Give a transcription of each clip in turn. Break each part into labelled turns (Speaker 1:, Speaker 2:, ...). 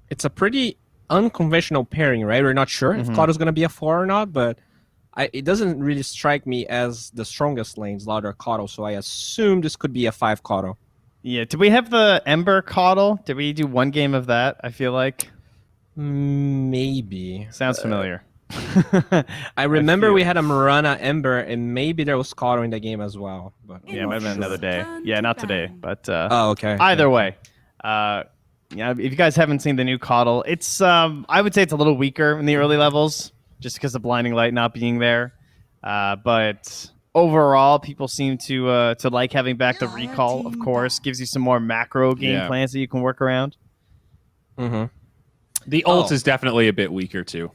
Speaker 1: It's a pretty unconventional pairing, right? We're not sure if Clodo's going to be a 4 or not, but it doesn't really strike me as the strongest lanes, Lauder Cotto, so I assume this could be a 5 Cotto.
Speaker 2: Yeah, did we have the Ember Coddle? Did we do one game of that, I feel like?
Speaker 1: Maybe.
Speaker 2: Sounds familiar.
Speaker 1: I remember we had a Marana Ember, and maybe there was Cotto in the game as well. But
Speaker 2: yeah, it might have been another day. Yeah, not today, but
Speaker 1: oh, okay.
Speaker 2: Either way. Yeah, if you guys haven't seen the new Coddle, it's I would say it's a little weaker in the early levels, just because of Blinding Light not being there. But overall, people seem to like having back the recall. Of course, gives you some more macro game plans that you can work around.
Speaker 3: The ult is definitely a bit weaker too.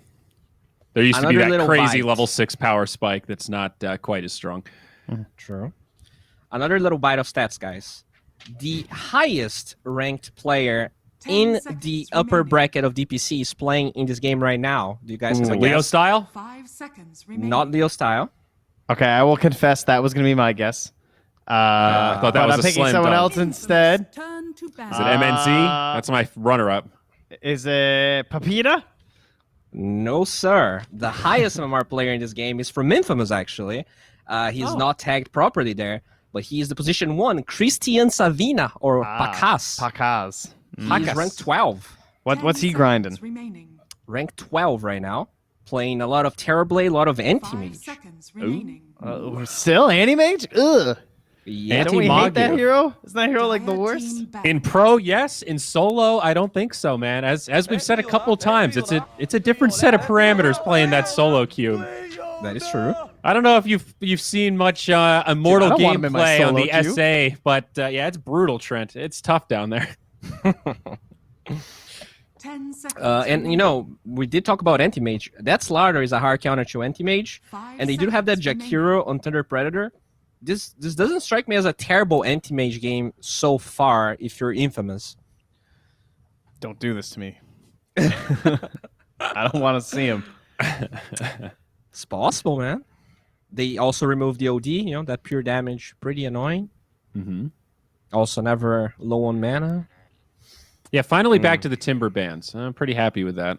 Speaker 3: There used to be that crazy level 6 power spike that's not quite as strong.
Speaker 1: True. Another little bite of stats, guys. The highest ranked player in the upper bracket of DPC is playing in this game right now. Do you guys have a guess?
Speaker 3: Leo style?
Speaker 4: 5 seconds remaining.
Speaker 1: Not Leo style.
Speaker 2: Okay, I will confess that was going to be my guess.
Speaker 3: I thought that was
Speaker 2: I'm
Speaker 3: a
Speaker 2: picking
Speaker 3: slam
Speaker 2: someone
Speaker 3: dunk.
Speaker 2: else instead.
Speaker 4: Turn to
Speaker 3: Is it
Speaker 4: battle.
Speaker 3: MNC? That's my runner-up.
Speaker 2: Is it Papita?
Speaker 1: No, sir. The highest MMR player in this game is from Infamous, actually. He's not tagged properly there, but he is the position 1, Christian Savina, or Pacas.
Speaker 2: Pacas.
Speaker 1: He's ranked 12.
Speaker 2: What's he grinding?
Speaker 4: Remaining.
Speaker 1: Ranked 12 right now. Playing a lot of Terrorblade, a lot of
Speaker 4: 5
Speaker 1: Anti-Mage.
Speaker 4: seconds remaining.
Speaker 2: Still Anti-Mage? Ugh.
Speaker 1: Yeah,
Speaker 2: Don't we hate that
Speaker 3: Anti-Magu.
Speaker 2: hero? Isn't that hero like the
Speaker 4: Dire
Speaker 2: worst?
Speaker 4: team battle.
Speaker 3: In pro, yes. In solo, I don't think so, man. As we've said a couple times, it's a different set of parameters playing that solo cube.
Speaker 1: that is true.
Speaker 3: I don't know if you've seen much Immortal
Speaker 2: Dude, I don't want him in my
Speaker 3: gameplay on
Speaker 2: solo
Speaker 3: the
Speaker 2: queue.
Speaker 3: SA, but yeah, it's brutal, Trent. It's tough down there.
Speaker 4: 10 seconds
Speaker 1: And, you know, we did talk about Anti-Mage. That Slardar is a hard counter to Anti-Mage.
Speaker 4: 5
Speaker 1: And they do have that
Speaker 4: seconds
Speaker 1: Jakiro on Thunder Predator. This doesn't strike me as a terrible Anti-Mage game so far if you're Infamous.
Speaker 2: Don't do this to me. I don't want to see him.
Speaker 1: It's possible, man. They also removed the OD, you know, that pure damage. Pretty annoying. Also never low on mana.
Speaker 3: Yeah, finally back to the Timber bans. I'm pretty happy with that.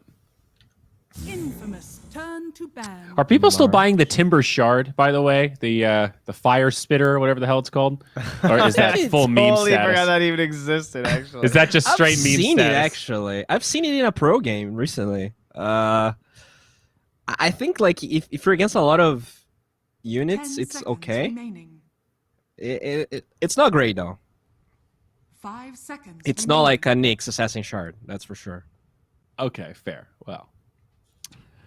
Speaker 4: Infamous turn to ban.
Speaker 3: Are people still buying the Timber Shard, by the way? The Fire Spitter, or whatever the hell it's called? Or is that full meme
Speaker 2: Totally forgot
Speaker 3: status?
Speaker 2: that even existed, actually.
Speaker 3: Is that just straight
Speaker 1: I've
Speaker 3: meme
Speaker 1: seen
Speaker 3: status?
Speaker 1: it, actually. I've seen it in a pro game recently. I think, like, if you're against a lot of units,
Speaker 4: 10
Speaker 1: it's
Speaker 4: seconds
Speaker 1: okay.
Speaker 4: remaining.
Speaker 1: It's not great, though.
Speaker 4: 5 seconds
Speaker 1: It's not like a Nyx Assassin Shard, that's for sure.
Speaker 3: Okay, fair. Well,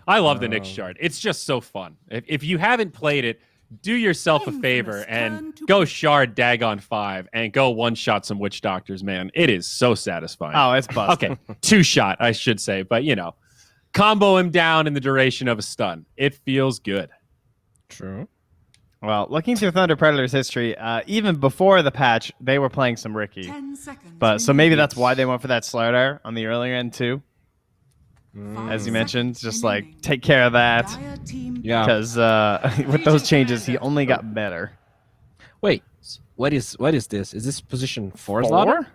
Speaker 3: I love the Nyx Shard. It's just so fun. If you haven't played it, do yourself a favor and go Shard Dagon 5 and go one-shot some Witch Doctors, man. It is so satisfying.
Speaker 2: Oh, it's busted.
Speaker 3: Okay, two-shot, I should say. But, you know, combo him down in the duration of a stun. It feels good.
Speaker 1: True.
Speaker 2: Well, looking through Thunder Predator's history, even before the patch, they were playing some Ricky.
Speaker 4: 10 seconds
Speaker 2: But so maybe
Speaker 4: remaining.
Speaker 2: that's why they went for that Slardar on the earlier end too.
Speaker 4: 5
Speaker 2: As you mentioned,
Speaker 4: seconds
Speaker 2: just
Speaker 4: remaining.
Speaker 2: like take care of that
Speaker 4: Dire team
Speaker 1: Yeah.
Speaker 2: because with those changes, he only got better.
Speaker 1: Wait, what is this? Is this position 4 Slaughter?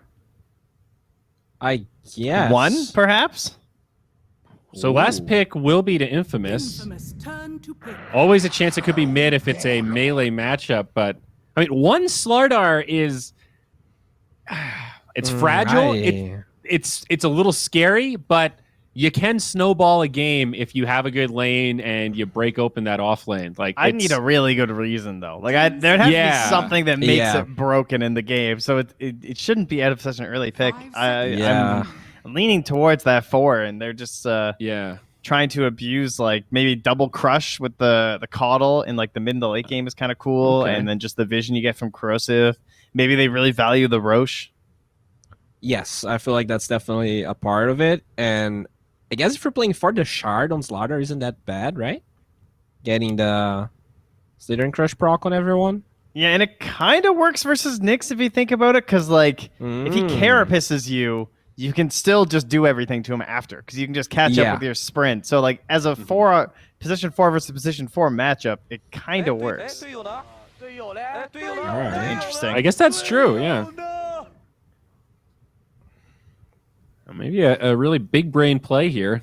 Speaker 1: I guess.
Speaker 2: 1, perhaps?
Speaker 3: So last pick will be to Infamous.
Speaker 4: Infamous turn to pick.
Speaker 3: Always a chance it could be mid if it's a melee matchup, but I mean, one Slardar is it's fragile. It's a little scary, but you can snowball a game if you have a good lane and you break open that off lane. Like
Speaker 2: I need a really good reason though. Like there'd have to
Speaker 3: Yeah.
Speaker 2: be something that makes
Speaker 1: Yeah.
Speaker 2: it broken in the game. So it shouldn't be out of such an early pick.
Speaker 4: 5 seconds
Speaker 1: Yeah.
Speaker 2: I'm leaning towards that 4, and they're just
Speaker 3: yeah.
Speaker 2: trying to abuse like maybe double crush with the coddle in like the mid and the late game is kind of cool,
Speaker 1: Okay.
Speaker 2: and then just the vision you get from corrosive. Maybe they really value the Roche.
Speaker 1: Yes, I feel like that's definitely a part of it. And I guess if you're playing for the Shard on Slaughter, isn't that bad, right? Getting the Slither and Crush proc on everyone.
Speaker 2: Yeah, and it kind of works versus Nyx if you think about it, because like if he carapaces you, you can still just do everything to him after, because you can just catch up with your sprint. So like as a position 4 versus position 4 matchup, it kind of works.
Speaker 1: All right.
Speaker 2: Interesting.
Speaker 3: I guess that's true, yeah. Maybe a really big brain play here.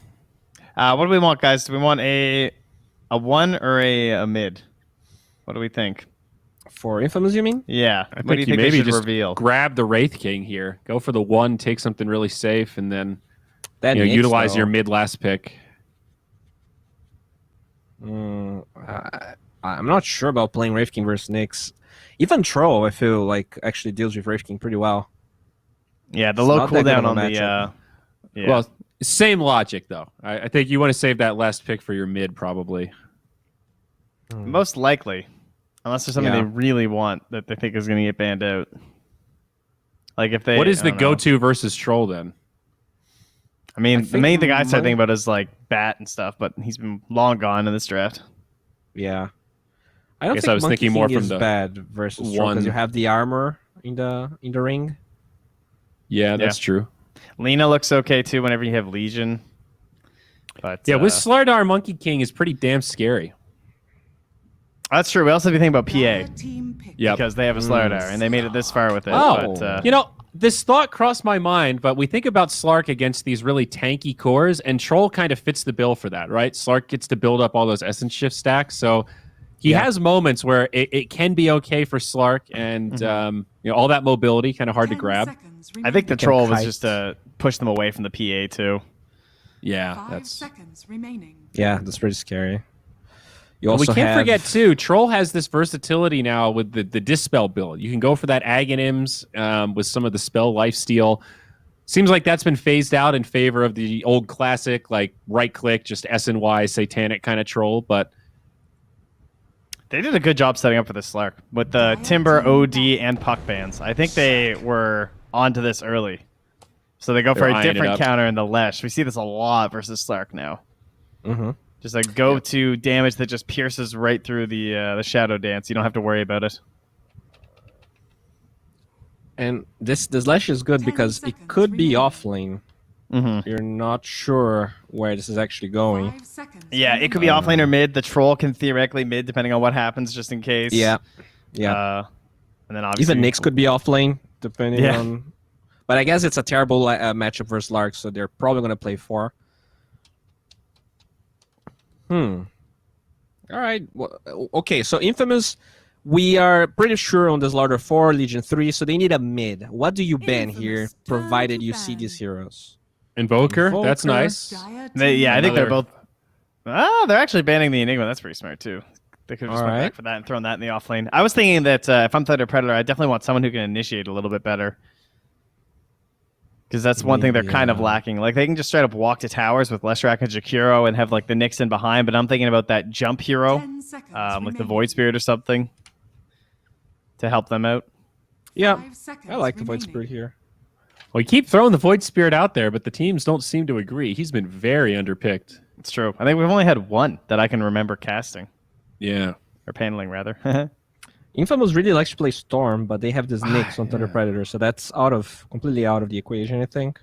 Speaker 2: What do we want, guys? Do we want a 1 or a mid? What do we think?
Speaker 1: For Infamous, you mean?
Speaker 2: Yeah.
Speaker 3: I
Speaker 2: What
Speaker 3: think
Speaker 2: do you
Speaker 3: you
Speaker 2: think they
Speaker 3: maybe
Speaker 2: should
Speaker 3: just
Speaker 2: reveal?
Speaker 3: grab the Wraith King here. Go for the 1, take something really safe, and then
Speaker 1: That Nyx,
Speaker 3: utilize
Speaker 1: though.
Speaker 3: your mid last pick.
Speaker 1: I'm not sure about playing Wraith King versus Nyx. Even Troll, I feel like actually deals with Wraith King pretty well.
Speaker 2: Yeah, the
Speaker 1: It's
Speaker 2: low
Speaker 1: not that good
Speaker 2: cooldown
Speaker 1: of a
Speaker 2: on the.
Speaker 1: matchup.
Speaker 2: Yeah.
Speaker 3: Well, same logic though. I think you want to save that last pick for your mid probably.
Speaker 2: Most likely, unless there's something
Speaker 1: Yeah.
Speaker 2: they really want that they think is going to get banned out. Like if they.
Speaker 3: What is
Speaker 2: I
Speaker 3: the
Speaker 2: don't know.
Speaker 3: go-to versus Troll then?
Speaker 2: I mean,
Speaker 1: I
Speaker 2: the
Speaker 1: think
Speaker 2: main thing I started
Speaker 1: Monk-
Speaker 2: thinking about is like Bat and stuff, but he's been long gone in this draft.
Speaker 1: Yeah. I don't
Speaker 3: Guess
Speaker 1: think
Speaker 3: I was
Speaker 1: Monkey
Speaker 3: thinking more
Speaker 1: King
Speaker 3: from
Speaker 1: is
Speaker 3: the
Speaker 1: bad versus Troll
Speaker 3: one.
Speaker 1: because you have the armor in the ring.
Speaker 3: Yeah, that's true.
Speaker 2: Lena looks okay too whenever you have Legion. But
Speaker 3: Yeah, with Slardar, Monkey King is pretty damn scary.
Speaker 2: that's true. We also have to think about PA
Speaker 4: Team pick.
Speaker 3: Yep.
Speaker 2: because they have a Slardar and they made it this far with it.
Speaker 3: Oh,
Speaker 2: but,
Speaker 3: this thought crossed my mind, but we think about Slark against these really tanky cores, and Troll kind of fits the bill for that, right? Slark gets to build up all those essence shift stacks, so he has moments where it can be okay for Slark, and all that mobility kind of hard to
Speaker 4: 10
Speaker 3: grab.
Speaker 4: seconds
Speaker 2: I think the
Speaker 4: remaining.
Speaker 2: troll was
Speaker 1: kite.
Speaker 2: just to push them away from the PA too.
Speaker 3: Yeah,
Speaker 4: 5
Speaker 3: that's.
Speaker 4: seconds remaining.
Speaker 1: Yeah, that's pretty scary. You
Speaker 3: We
Speaker 1: also
Speaker 3: can't
Speaker 1: have,
Speaker 3: forget too. Troll has this versatility now with the dispel build. You can go for that Aghanims with some of the spell lifesteal. Seems like that's been phased out in favor of the old classic, like right click, just SNY satanic kind of troll. But
Speaker 2: They did a good job setting up for this Slark with the Timber, OD, and Puck bans. I think they were onto this early. So they go for
Speaker 3: They're
Speaker 2: a
Speaker 3: eyeing it
Speaker 2: different
Speaker 3: up.
Speaker 2: counter in the Lesh. We see this a lot versus Slark now.
Speaker 1: Mhm.
Speaker 2: Just a go-to damage that just pierces right through the Shadow Dance. You don't have to worry about it.
Speaker 1: And this Lash is good
Speaker 4: 10
Speaker 1: because it
Speaker 4: seconds
Speaker 1: could be
Speaker 4: remaining.
Speaker 1: off lane. You're not sure where this is actually going.
Speaker 4: 5 seconds.
Speaker 2: Yeah, it could be
Speaker 4: remaining.
Speaker 2: offlane or mid. The Troll can theoretically mid depending on what happens, just in case.
Speaker 1: Yeah.
Speaker 2: And then obviously
Speaker 1: Even Nyx could be off lane, depending
Speaker 2: Yeah.
Speaker 1: on. But I guess it's a terrible matchup versus Lark, so they're probably going to play 4. All right. Well, okay, so Infamous, we are pretty sure on this Larder 4, Legion 3, so they need a mid. What do you ban here,
Speaker 4: Infamous,
Speaker 1: provided
Speaker 4: turn to
Speaker 1: you see
Speaker 4: ban.
Speaker 1: these heroes?
Speaker 3: Invoker, that's
Speaker 1: Invoker.
Speaker 3: nice.
Speaker 4: Dire
Speaker 2: Yeah, I think they're
Speaker 3: Another-
Speaker 2: both. Oh, they're actually banning the Enigma. That's pretty smart too. They could have just went
Speaker 1: Alright.
Speaker 2: back for that and thrown that in the offlane. I was thinking that if I'm Thunder Predator, I definitely want someone who can initiate a little bit better. Because that's one thing they're kind of
Speaker 1: Yeah.
Speaker 2: lacking. Like they can just straight up walk to towers with Leshrac and Jakiro and have like the Nixon behind. But I'm thinking about that jump hero,
Speaker 4: 10 seconds
Speaker 2: like the
Speaker 4: remaining.
Speaker 2: Void Spirit or something, to help them out.
Speaker 1: Yeah,
Speaker 4: 5 seconds
Speaker 1: I like the Void
Speaker 4: remaining.
Speaker 1: Spirit here.
Speaker 3: We keep throwing the Void Spirit out there, but the teams don't seem to agree. He's been very underpicked.
Speaker 2: It's true. I think we've only had one that I can remember casting
Speaker 3: Yeah.
Speaker 2: or paneling rather.
Speaker 1: Infamous really likes to play Storm, but they have this Nyx on Thunder Predator, so that's completely out of the equation, I think.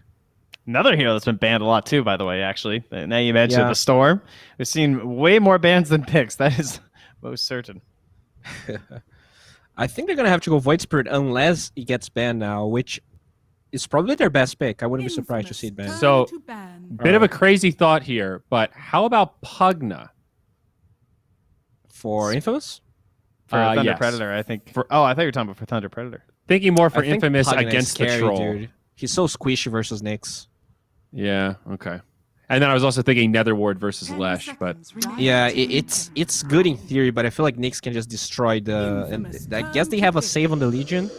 Speaker 2: Another hero that's been banned a lot too, by the way. Actually, now you mentioned
Speaker 1: Yeah.
Speaker 2: the Storm. We've seen way more bans than picks. That is most certain.
Speaker 1: I think they're gonna have to go Void Spirit unless he gets banned now, which is probably their best pick. I wouldn't be surprised to see it banned.
Speaker 4: Infamous,
Speaker 3: So-
Speaker 4: turn to ban.
Speaker 3: Bit of a crazy thought here, but how about Pugna?
Speaker 1: For Infamous?
Speaker 2: For Thunder
Speaker 3: yes.
Speaker 2: Predator, I think. I thought you were talking about for Thunder Predator.
Speaker 3: Thinking more for
Speaker 1: I think
Speaker 3: Infamous
Speaker 1: Pugna is
Speaker 3: against the
Speaker 1: scary,
Speaker 3: Troll.
Speaker 1: dude. He's so squishy versus Nyx.
Speaker 3: Yeah, okay. And then I was also thinking Netherward versus
Speaker 4: 10
Speaker 3: Lesh, but
Speaker 4: seconds remaining.
Speaker 1: Yeah, it's good in theory, but I feel like Nyx can just destroy the. And
Speaker 4: Infamous
Speaker 1: I guess they have a
Speaker 4: turn to
Speaker 1: save on the Legion.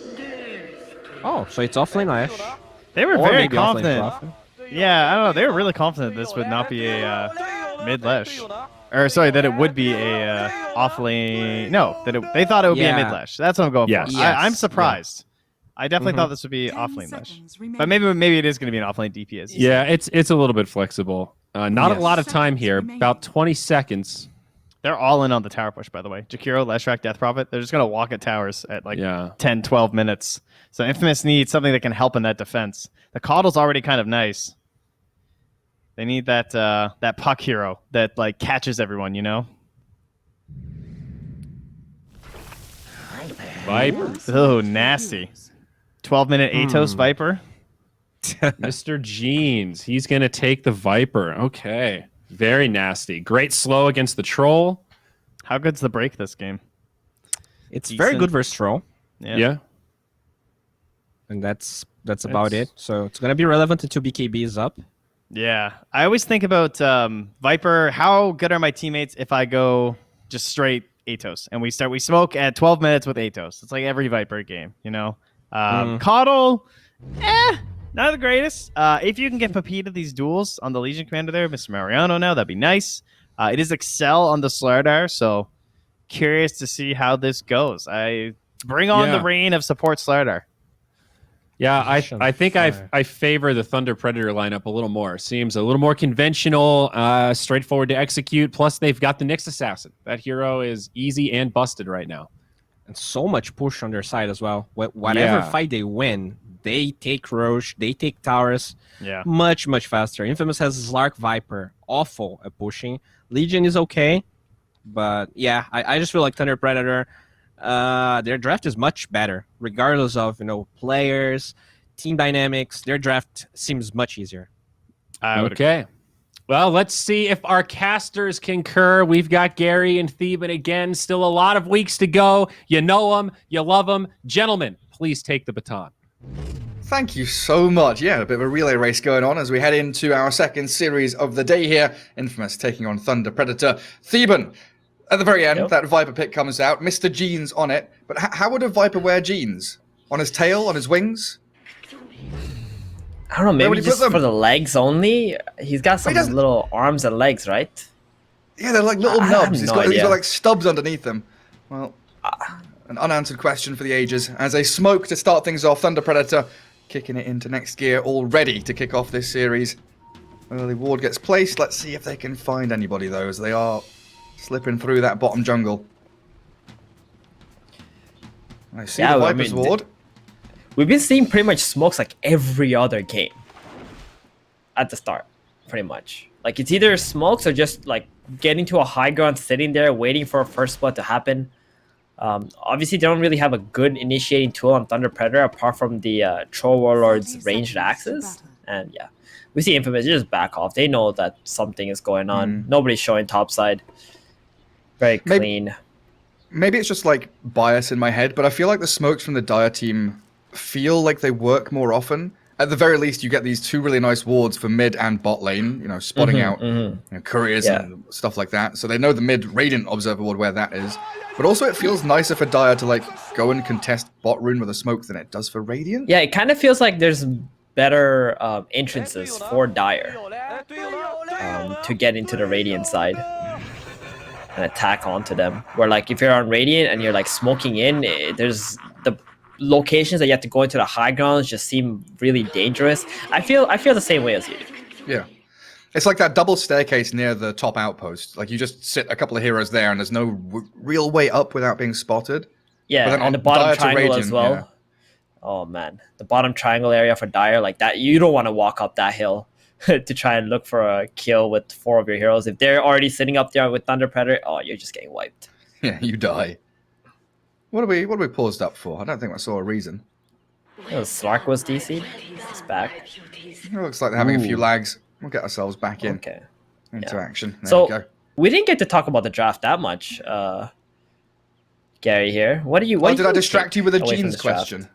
Speaker 1: Oh, so it's offlane Lash.
Speaker 2: They were
Speaker 1: Or
Speaker 2: very
Speaker 1: maybe offlane
Speaker 2: confident.
Speaker 1: Prophet.
Speaker 2: Yeah, I don't know. They were really confident this would not be a mid Lesh. Or sorry, that it would be a offlane. No, they thought it would be a
Speaker 1: Yeah.
Speaker 2: mid Lesh. That's what I'm going
Speaker 3: Yes.
Speaker 2: for.
Speaker 1: Yes.
Speaker 2: I'm surprised. I definitely
Speaker 1: Mhm.
Speaker 2: thought this would be
Speaker 4: 10
Speaker 2: offlane Lesh.
Speaker 4: seconds remaining.
Speaker 2: But maybe it is going to be an offlane DP. As you
Speaker 3: yeah,
Speaker 2: said.
Speaker 3: it's a little bit flexible. Not
Speaker 1: Yes.
Speaker 3: a lot of time
Speaker 4: Seconds
Speaker 3: here,
Speaker 4: remaining.
Speaker 3: about 20 seconds.
Speaker 2: They're all in on the tower push, by the way. Jakiro, Leshrac, Death Prophet. They're just going to walk at towers at like
Speaker 3: Yeah.
Speaker 2: 10, 12 minutes. So Infamous needs something that can help in that defense. The Coddle's already kind of nice. They need that puck hero that like catches everyone, you know?
Speaker 3: Viper.
Speaker 2: Oh, nasty. 12-minute Atos Viper.
Speaker 3: Mr. Jeans. He's going to take the Viper. Okay. Very nasty. Great slow against the Troll.
Speaker 2: How good's the break this game?
Speaker 1: It's very
Speaker 2: Decent.
Speaker 1: good versus Troll,
Speaker 3: Yeah.
Speaker 1: and that's about it. So it's gonna be relevant until BKB is up.
Speaker 2: Yeah. I always think about Viper. How good are my teammates if I go just straight Atos and we smoke at 12 minutes with Atos? It's like every Viper game, you know. Coddle, not the greatest. If you can get Pepita these duels on the Legion Commander there, Mr. Mariano now, that'd be nice. It is Excel on the Slardar, so curious to see how this goes. I bring on the reign of support Slardar.
Speaker 3: Yeah, I think I favor the Thunder Predator lineup a little more. Seems a little more conventional, straightforward to execute. Plus, they've got the Nyx Assassin. That hero is easy and busted right now.
Speaker 1: And so much push on their side as well. Whatever
Speaker 3: Yeah.
Speaker 1: fight they win, they take Roche, they take Taurus
Speaker 2: Yeah.
Speaker 1: much, much faster. Infamous has Slark Viper, awful at pushing. Legion is okay, but yeah, I just feel like Thunder Predator, their draft is much better, regardless of players, team dynamics. Their draft seems much easier.
Speaker 2: I would
Speaker 3: Okay. Well, let's see if our casters concur. We've got Gary and Theban again. Still a lot of weeks to go. You know them. You love them. Gentlemen, please take the baton.
Speaker 5: Thank you so much. Yeah, a bit of a relay race going on as we head into our second series of the day here. Infamous taking on Thunder Predator. Theban, at the very end, that Viper pick comes out. Mr. Jeans on it. But how would a Viper wear jeans? On his tail? On his wings?
Speaker 6: I don't know,
Speaker 5: Where would
Speaker 6: maybe
Speaker 5: he put
Speaker 6: just
Speaker 5: them?
Speaker 6: for the legs only. He's got some
Speaker 5: doesn't-
Speaker 6: little arms and legs, right?
Speaker 5: Yeah, they're like little
Speaker 6: I have
Speaker 5: nubs. He's
Speaker 6: no
Speaker 5: got
Speaker 6: idea.
Speaker 5: like stubs underneath them. Well, an unanswered question for the ages. As a smoke to start things off, Thunder Predator kicking it into next gear, all ready to kick off this series. Early ward gets placed. Let's see if they can find anybody, though, as they are slipping through that bottom jungle. I see
Speaker 6: Yeah,
Speaker 5: the
Speaker 6: I
Speaker 5: Viper's
Speaker 6: mean,
Speaker 5: ward.
Speaker 6: We've been seeing pretty much smokes like every other game at the start, pretty much. Like it's either smokes or just like getting to a high ground, sitting there, waiting for a first split to happen. Obviously, they don't really have a good initiating tool on Thunder Predator apart from the Troll Warlord's ranged axes. And yeah, we see Infamous just back off. They know that something is going on. Nobody's showing topside. Very clean.
Speaker 5: Maybe it's just like bias in my head, but I feel like the smokes from the Dire team feel like they work more often. At the very least, you get these two really nice wards for mid and bot lane, spotting out couriers and stuff like that. So they know the mid Radiant Observer ward where that is. But also it feels nicer for Dire to like go and contest bot rune with a smoke than it does for Radiant.
Speaker 6: Yeah, it kind of feels like there's better entrances for Dire to get into the Radiant side and attack onto them. Where like if you're on Radiant and you're like smoking in, there's the locations that you have to go into the high grounds just seem really dangerous. I feel the same way as you.
Speaker 5: Yeah. It's like that double staircase near the top outpost. Like you just sit a couple of heroes there and there's no real way up without being spotted.
Speaker 6: Yeah,
Speaker 5: But then
Speaker 6: and
Speaker 5: on
Speaker 6: the bottom
Speaker 5: Dire to
Speaker 6: triangle as
Speaker 5: Radiant,
Speaker 6: well.
Speaker 5: yeah.
Speaker 6: Oh man, the bottom triangle area for Dire, like that, you don't want to walk up that hill to try and look for a kill with 4 of your heroes. If they're already sitting up there with Thunder Predator, oh, you're just getting wiped.
Speaker 5: Yeah, you die. What are we paused up for? I don't think I saw a reason.
Speaker 6: Oh, Slark was DC'd. It's back.
Speaker 5: It looks like they're having a few lags. We'll get ourselves back into action. There we
Speaker 6: So
Speaker 5: go.
Speaker 6: we didn't get to talk about the draft that much, Gary. Here, what do you?
Speaker 5: Did I distract you with a
Speaker 6: away from
Speaker 5: jeans
Speaker 6: this draft?
Speaker 5: question?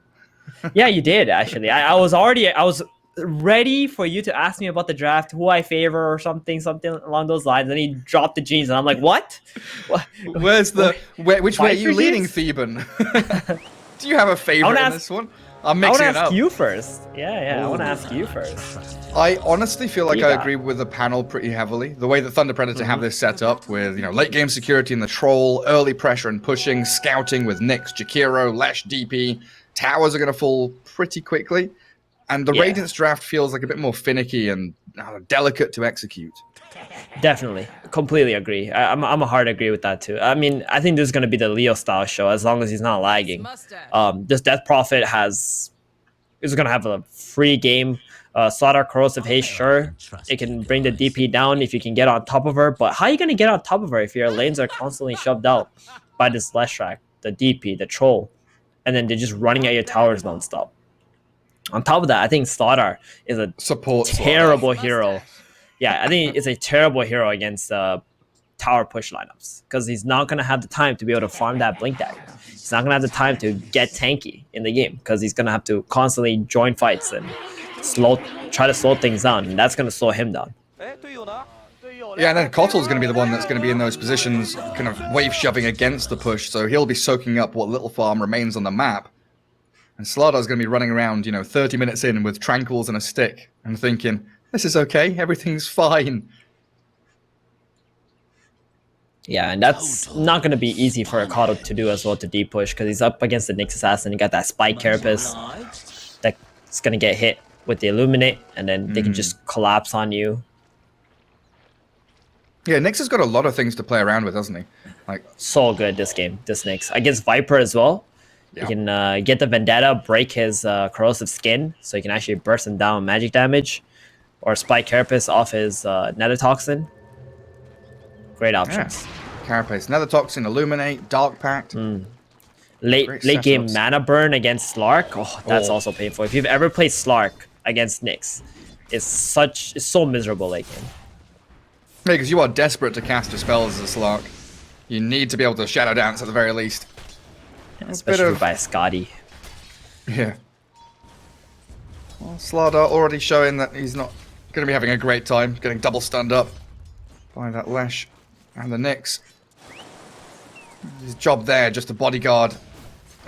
Speaker 6: Yeah, you did actually. I was ready for you to ask me about the draft, who I favor or something along those lines. And he dropped the jeans, and I'm like, what?
Speaker 5: Where's the which way are you
Speaker 6: Viper
Speaker 5: leaning,
Speaker 6: jeans?
Speaker 5: Theban? Do you have a favorite in this one? I'm
Speaker 6: I want
Speaker 5: mixing
Speaker 6: to
Speaker 5: it up.
Speaker 6: ask you first. Yeah, I want to ask you first.
Speaker 5: I honestly feel like
Speaker 6: You
Speaker 5: I
Speaker 6: got-
Speaker 5: agree with the panel pretty heavily. The way that Thunder Predator have this set up with, late game security in the Troll, early pressure and pushing, scouting with Nyx, Jakiro, Lesh, DP. Towers are going to fall pretty quickly. And the
Speaker 6: Yeah.
Speaker 5: Radiance draft feels like a bit more finicky and delicate to execute.
Speaker 6: Definitely, completely agree. I'm a hard agree with that too. I mean, I think this is going to be the Leo style show as long as he's not lagging. This Death Prophet is going to have a free game. Slaughter Corrosive Haste, sure, it can bring the DP down if you can get on top of her. But how are you going to get on top of her if your lanes are constantly shoved out by this Lesh track, the DP, the Troll, and then they're just running at your towers nonstop? On top of that, I think Slaughter is a
Speaker 5: Support
Speaker 6: terrible hero. Yeah, I think it's a terrible hero against tower push lineups because he's not gonna have the time to be able to farm that blink dagger. He's not gonna have the time to get tanky in the game because he's gonna have to constantly join fights and try to slow things down, and that's gonna slow him down.
Speaker 5: Yeah, and then Kotl's going to be the one that's going to be in those positions, kind of wave shoving against the push, so he'll be soaking up what little farm remains on the map. And Slardar's going to be running around, 30 minutes in with tranquils and a stick, and thinking, this is okay, everything's fine.
Speaker 6: Yeah, and that's not going to be easy for a Kotl to do as well to deep push because he's up against the Nyx Assassin. You got that Spike Carapace that's going to get hit with the Illuminate, and then they can just collapse on you.
Speaker 5: Yeah, Nyx has got a lot of things to play around with, hasn't he? Like,
Speaker 6: so good this game, this Nyx. Against Viper as well.
Speaker 5: Yeah.
Speaker 6: You can get the Vendetta, break his corrosive skin, so you can actually burst him down magic damage. Or Spike Carapace off his Nether Toxin. Great options.
Speaker 5: Yeah. Carapace, Nether Toxin, Illuminate, Dark Pact.
Speaker 6: Late game mana burn against Slark. Oh, that's also painful. If you've ever played Slark against Nyx, it's so miserable late game.
Speaker 5: Yeah, because you are desperate to cast your spells as a Slark. You need to be able to Shadow Dance at the very least.
Speaker 6: Yeah, especially by Scotty.
Speaker 5: Yeah. Well, Slardar already showing that he's not going to be having a great time, getting double stunned up by that Lesh and the Nyx. His job there, just to bodyguard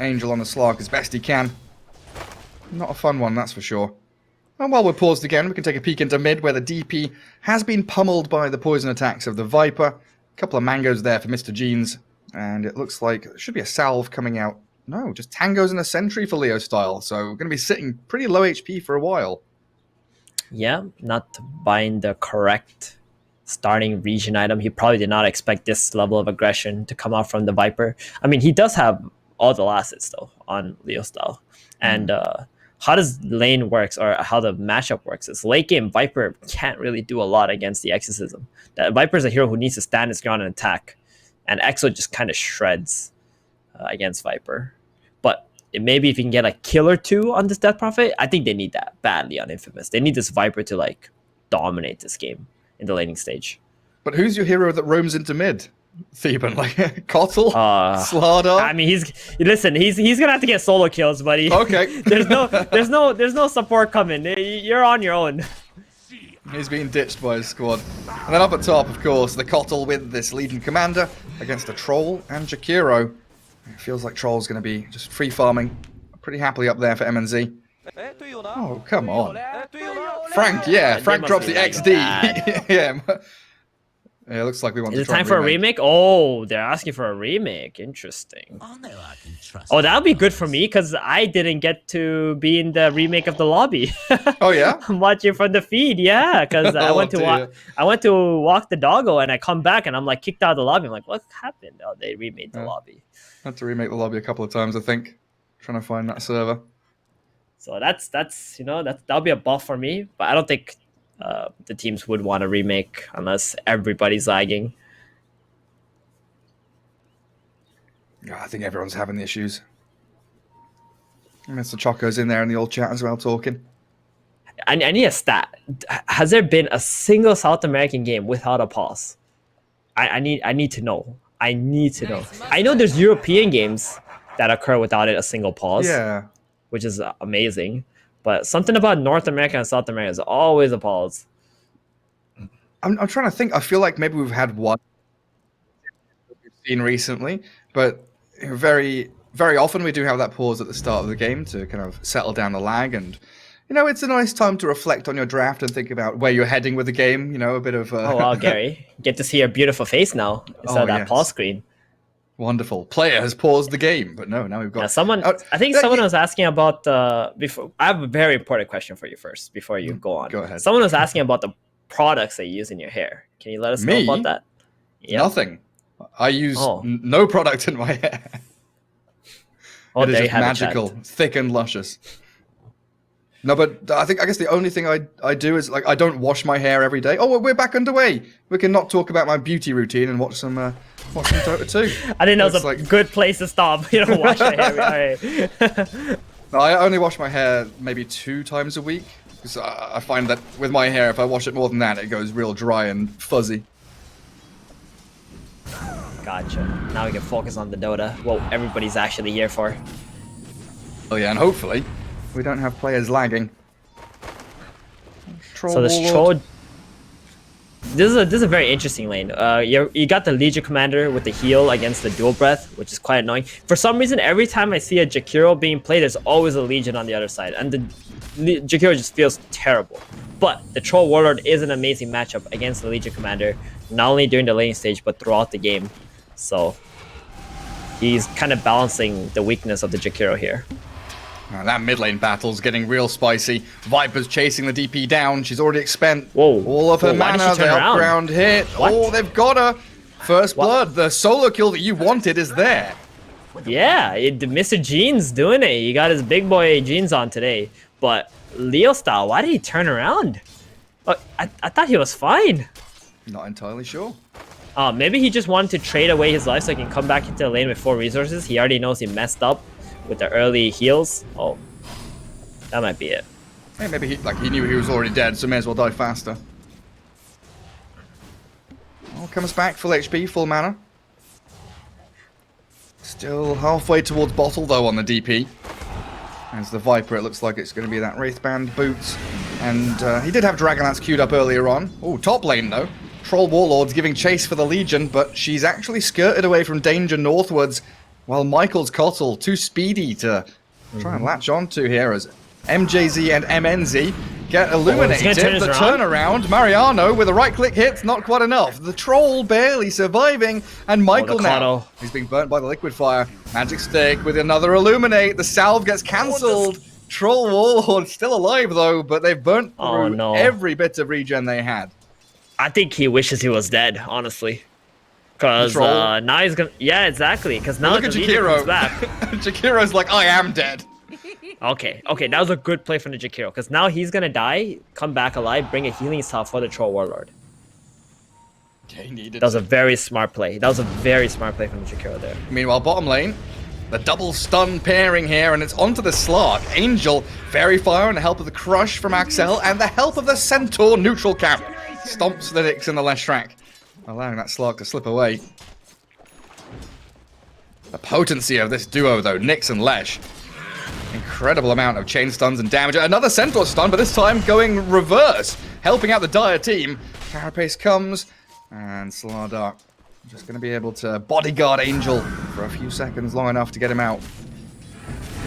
Speaker 5: Angel on the Slark as best he can. Not a fun one, that's for sure. And while we're paused again, we can take a peek into mid, where the DP has been pummeled by the poison attacks of the Viper. A couple of mangoes there for Mr. Jeans, and it looks like there should be a salve coming out. No, just tangos and a sentry for Leo style, so we're going to be sitting pretty low HP for a while.
Speaker 6: Yeah, not buying the correct starting region item. He probably did not expect this level of aggression to come out from the Viper. I mean, he does have all the assets, though, on Leo style. And how does lane works, or how the matchup works, is late game Viper can't really do a lot against the Exorcism. That Viper is a hero who needs to stand his ground and attack, and Exo just kind of shreds against Viper. But maybe if you can get a kill or two on this Death Prophet, I think they need that badly on Infamous. They need this Viper to like dominate this game in the laning stage.
Speaker 5: But who's your hero that roams into mid? Theban, like Kotl, Slardar.
Speaker 6: I mean, he's gonna have to get solo kills, buddy.
Speaker 5: Okay.
Speaker 6: there's no support coming. You're on your own.
Speaker 5: He's being ditched by his squad. And then up at top, of course, the Kotl with this Legion Commander against a Troll and Jakiro. It feels like Troll's going to be just free farming pretty happily up there for MNZ. Oh, come on. Frank, yeah, Frank drops the XD. Yeah. Yeah, it looks like we want
Speaker 6: Is
Speaker 5: to
Speaker 6: it
Speaker 5: try
Speaker 6: time for a remake? Oh, they're asking for a remake. Interesting. Oh, that would be good for me because I didn't get to be in the remake of the lobby.
Speaker 5: Oh yeah,
Speaker 6: I'm watching from the feed. Yeah, because I went to walk the doggo and I come back and I'm like kicked out of the lobby. I'm like, what happened? Oh, they remade the lobby.
Speaker 5: Had to remake the lobby a couple of times, I think. Trying to find that server.
Speaker 6: So that'll be a buff for me, but I don't think the teams would want to remake unless everybody's lagging.
Speaker 5: Yeah, I think everyone's having the issues. And Mr. Choco's in there in the old chat as well talking.
Speaker 6: I need a stat. Has there been a single South American game without a pause? I need to know. I need to know. I know there's European games that occur without it a single pause.
Speaker 5: Yeah.
Speaker 6: Which is amazing. But something about North America and South America is always a pause.
Speaker 5: I'm trying to think. I feel like maybe we've had one we've seen recently, but very, very often we do have that pause at the start of the game to kind of settle down the lag. And, it's a nice time to reflect on your draft and think about where you're heading with the game. A bit of...
Speaker 6: Oh, wow, Gary. Get to see your beautiful face now instead of that pause screen.
Speaker 5: Wonderful. Player has paused the game, but no, now we've got...
Speaker 6: Yeah, I think someone was asking about... before. I have a very important question for you first, before you go on.
Speaker 5: Go ahead.
Speaker 6: Someone was asking about the products they use in your hair. Can you let us know about that?
Speaker 5: Yep. Nothing. I use no product in my hair. It is just magical, thick and luscious. No, but I guess the only thing I do is I don't wash my hair every day. Oh, we're back underway. We can not talk about my beauty routine and watch some Dota 2.
Speaker 6: I didn't know it was a good place to stop. You don't wash your hair. All right.
Speaker 5: I only wash my hair maybe 2 times a week. Because I find that with my hair, if I wash it more than that, it goes real dry and fuzzy.
Speaker 6: Gotcha. Now we can focus on the Dota. What everybody's actually here for.
Speaker 5: Oh yeah, and hopefully we don't have players lagging.
Speaker 6: So this
Speaker 5: Warlord.
Speaker 6: troll. This is a very interesting lane. You got the Legion Commander with the heal against the Dual Breath, which is quite annoying. For some reason, every time I see a Jakiro being played, there's always a Legion on the other side, and the Jakiro just feels terrible. But the Troll Warlord is an amazing matchup against the Legion Commander, not only during the laning stage but throughout the game. So he's kind of balancing the weakness of the Jakiro here.
Speaker 5: That mid lane battle's getting real spicy. Viper's chasing the DP down. She's already spent
Speaker 6: Whoa.
Speaker 5: all of her
Speaker 6: Whoa, why did she
Speaker 5: mana.
Speaker 6: turn
Speaker 5: The
Speaker 6: around?
Speaker 5: upground hit.
Speaker 6: What?
Speaker 5: Oh, they've got her. First blood. The solo kill that you wanted is there.
Speaker 6: Yeah, Mr. Jeans doing it. He got his big boy jeans on today. But Leo style, why did he turn around? I thought he was fine.
Speaker 5: Not entirely sure.
Speaker 6: Maybe he just wanted to trade away his life so he can come back into the lane with 4 resources. He already knows he messed up with the early heals. Oh, that might be it.
Speaker 5: Hey, maybe he knew he was already dead, so may as well die faster. Oh, comes back, full HP, full mana. Still halfway towards bottle though on the DP. As the Viper, it looks like it's going to be that Wraithband boots. And he did have Dragonlance queued up earlier on. Oh, top lane though. Troll Warlord's giving chase for the Legion, but she's actually skirted away from danger northwards, while Michael's Cottle, too speedy to try and latch onto here as MJZ and MNZ get illuminated.
Speaker 6: turn
Speaker 5: The
Speaker 6: us
Speaker 5: turnaround, Mariano with a right-click hit, not quite enough. The Troll barely surviving, and Michael now.
Speaker 6: Cottle.
Speaker 5: He's being burnt by the liquid fire. Magic Stick with another illuminate. The salve gets cancelled. Troll Warlord still alive though, but they've burnt through every bit of regen they had.
Speaker 6: I think he wishes he was dead, honestly. Because now he's gonna... Yeah, exactly. Because now
Speaker 5: Look
Speaker 6: the
Speaker 5: at
Speaker 6: Legion
Speaker 5: Jakiro.
Speaker 6: comes back.
Speaker 5: Jakiro's like, I am dead.
Speaker 6: Okay, that was a good play from the Jakiro. Because now he's gonna die, come back alive, bring a healing salve for the Troll Warlord.
Speaker 5: Okay, needed.
Speaker 6: That was a very smart play. That was a very smart play from the Jakiro there.
Speaker 5: Meanwhile, bottom lane, the double stun pairing here, and it's onto the Slark. Angel, Fairy Fire, and the help of the Crush from Axel, and the help of the Centaur neutral camp. Stomps the Nyx in the Leshrac, allowing that Slark to slip away. The potency of this duo, though, Nyx and Lesh. Incredible amount of chain stuns and damage. Another Centaur stun, but this time going reverse, helping out the Dire team. Carapace comes, and Slardar just going to be able to bodyguard Angel for a few seconds, long enough to get him out.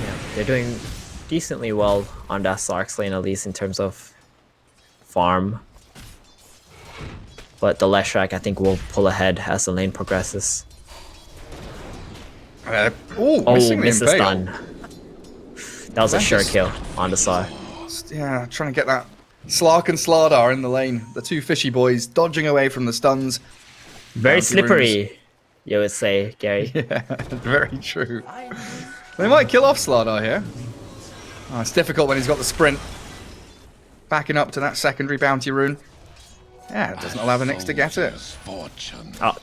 Speaker 6: Yeah, they're doing decently well on that Slark's lane, at least in terms of farm. But the Leshrac, I think, will pull ahead as the lane progresses.
Speaker 5: Missing
Speaker 6: missed
Speaker 5: the
Speaker 6: the
Speaker 5: Impale.
Speaker 6: stun. That was a sure kill on the Slar.
Speaker 5: Yeah, trying to get that Slark and Slardar in the lane. The two fishy boys dodging away from the stuns.
Speaker 6: Very
Speaker 5: Bounty
Speaker 6: slippery, you would say, Gary.
Speaker 5: Yeah, very true. They might kill off Slardar here. Oh, it's difficult when he's got the sprint. Backing up to that secondary bounty rune. Yeah, it doesn't allow the Nyx to get it.
Speaker 6: Oh,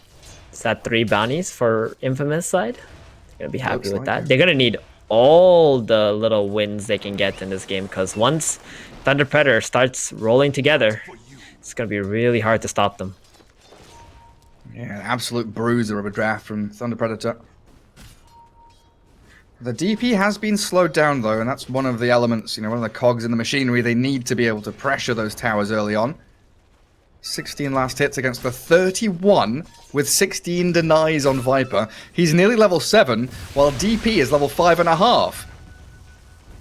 Speaker 6: is that 3 bounties for Infamous side? They're gonna be happy
Speaker 5: Looks
Speaker 6: with
Speaker 5: like
Speaker 6: that.
Speaker 5: it.
Speaker 6: They're gonna need all the little wins they can get in this game, because once Thunder Predator starts rolling together, it's gonna be really hard to stop them.
Speaker 5: Yeah, an absolute bruiser of a draft from Thunder Predator. The DP has been slowed down though, and that's one of the elements, one of the cogs in the machinery. They need to be able to pressure those towers early on. 16 last hits against the 31 with 16 denies on Viper. He's nearly level 7, while DP is level 5.5.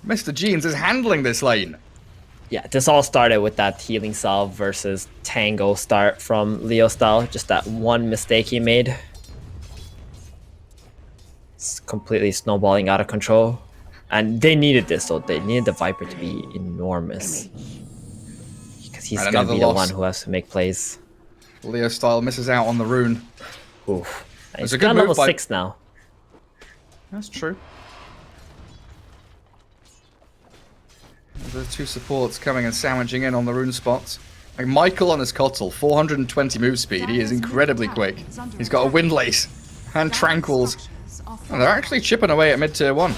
Speaker 5: Mr. Jeans is handling this lane.
Speaker 6: Yeah, this all started with that healing salve versus Tango start from Leo style. Just that one mistake he made. It's completely snowballing out of control. And they needed this, so they needed the Viper to be enormous. Because he's
Speaker 5: And
Speaker 6: going to
Speaker 5: another
Speaker 6: be the
Speaker 5: loss.
Speaker 6: one who has to make plays.
Speaker 5: Leo style misses out on the rune.
Speaker 6: Oof.
Speaker 5: It's
Speaker 6: He's
Speaker 5: a good
Speaker 6: got
Speaker 5: move
Speaker 6: level
Speaker 5: by-
Speaker 6: 6 now.
Speaker 5: That's true. The two supports coming and sandwiching in on the rune spots. Like Michael on his Cottle, 420 move speed. He is incredibly quick. He's got a Windlace and Tranquils. And they're actually chipping away at mid-tier 1.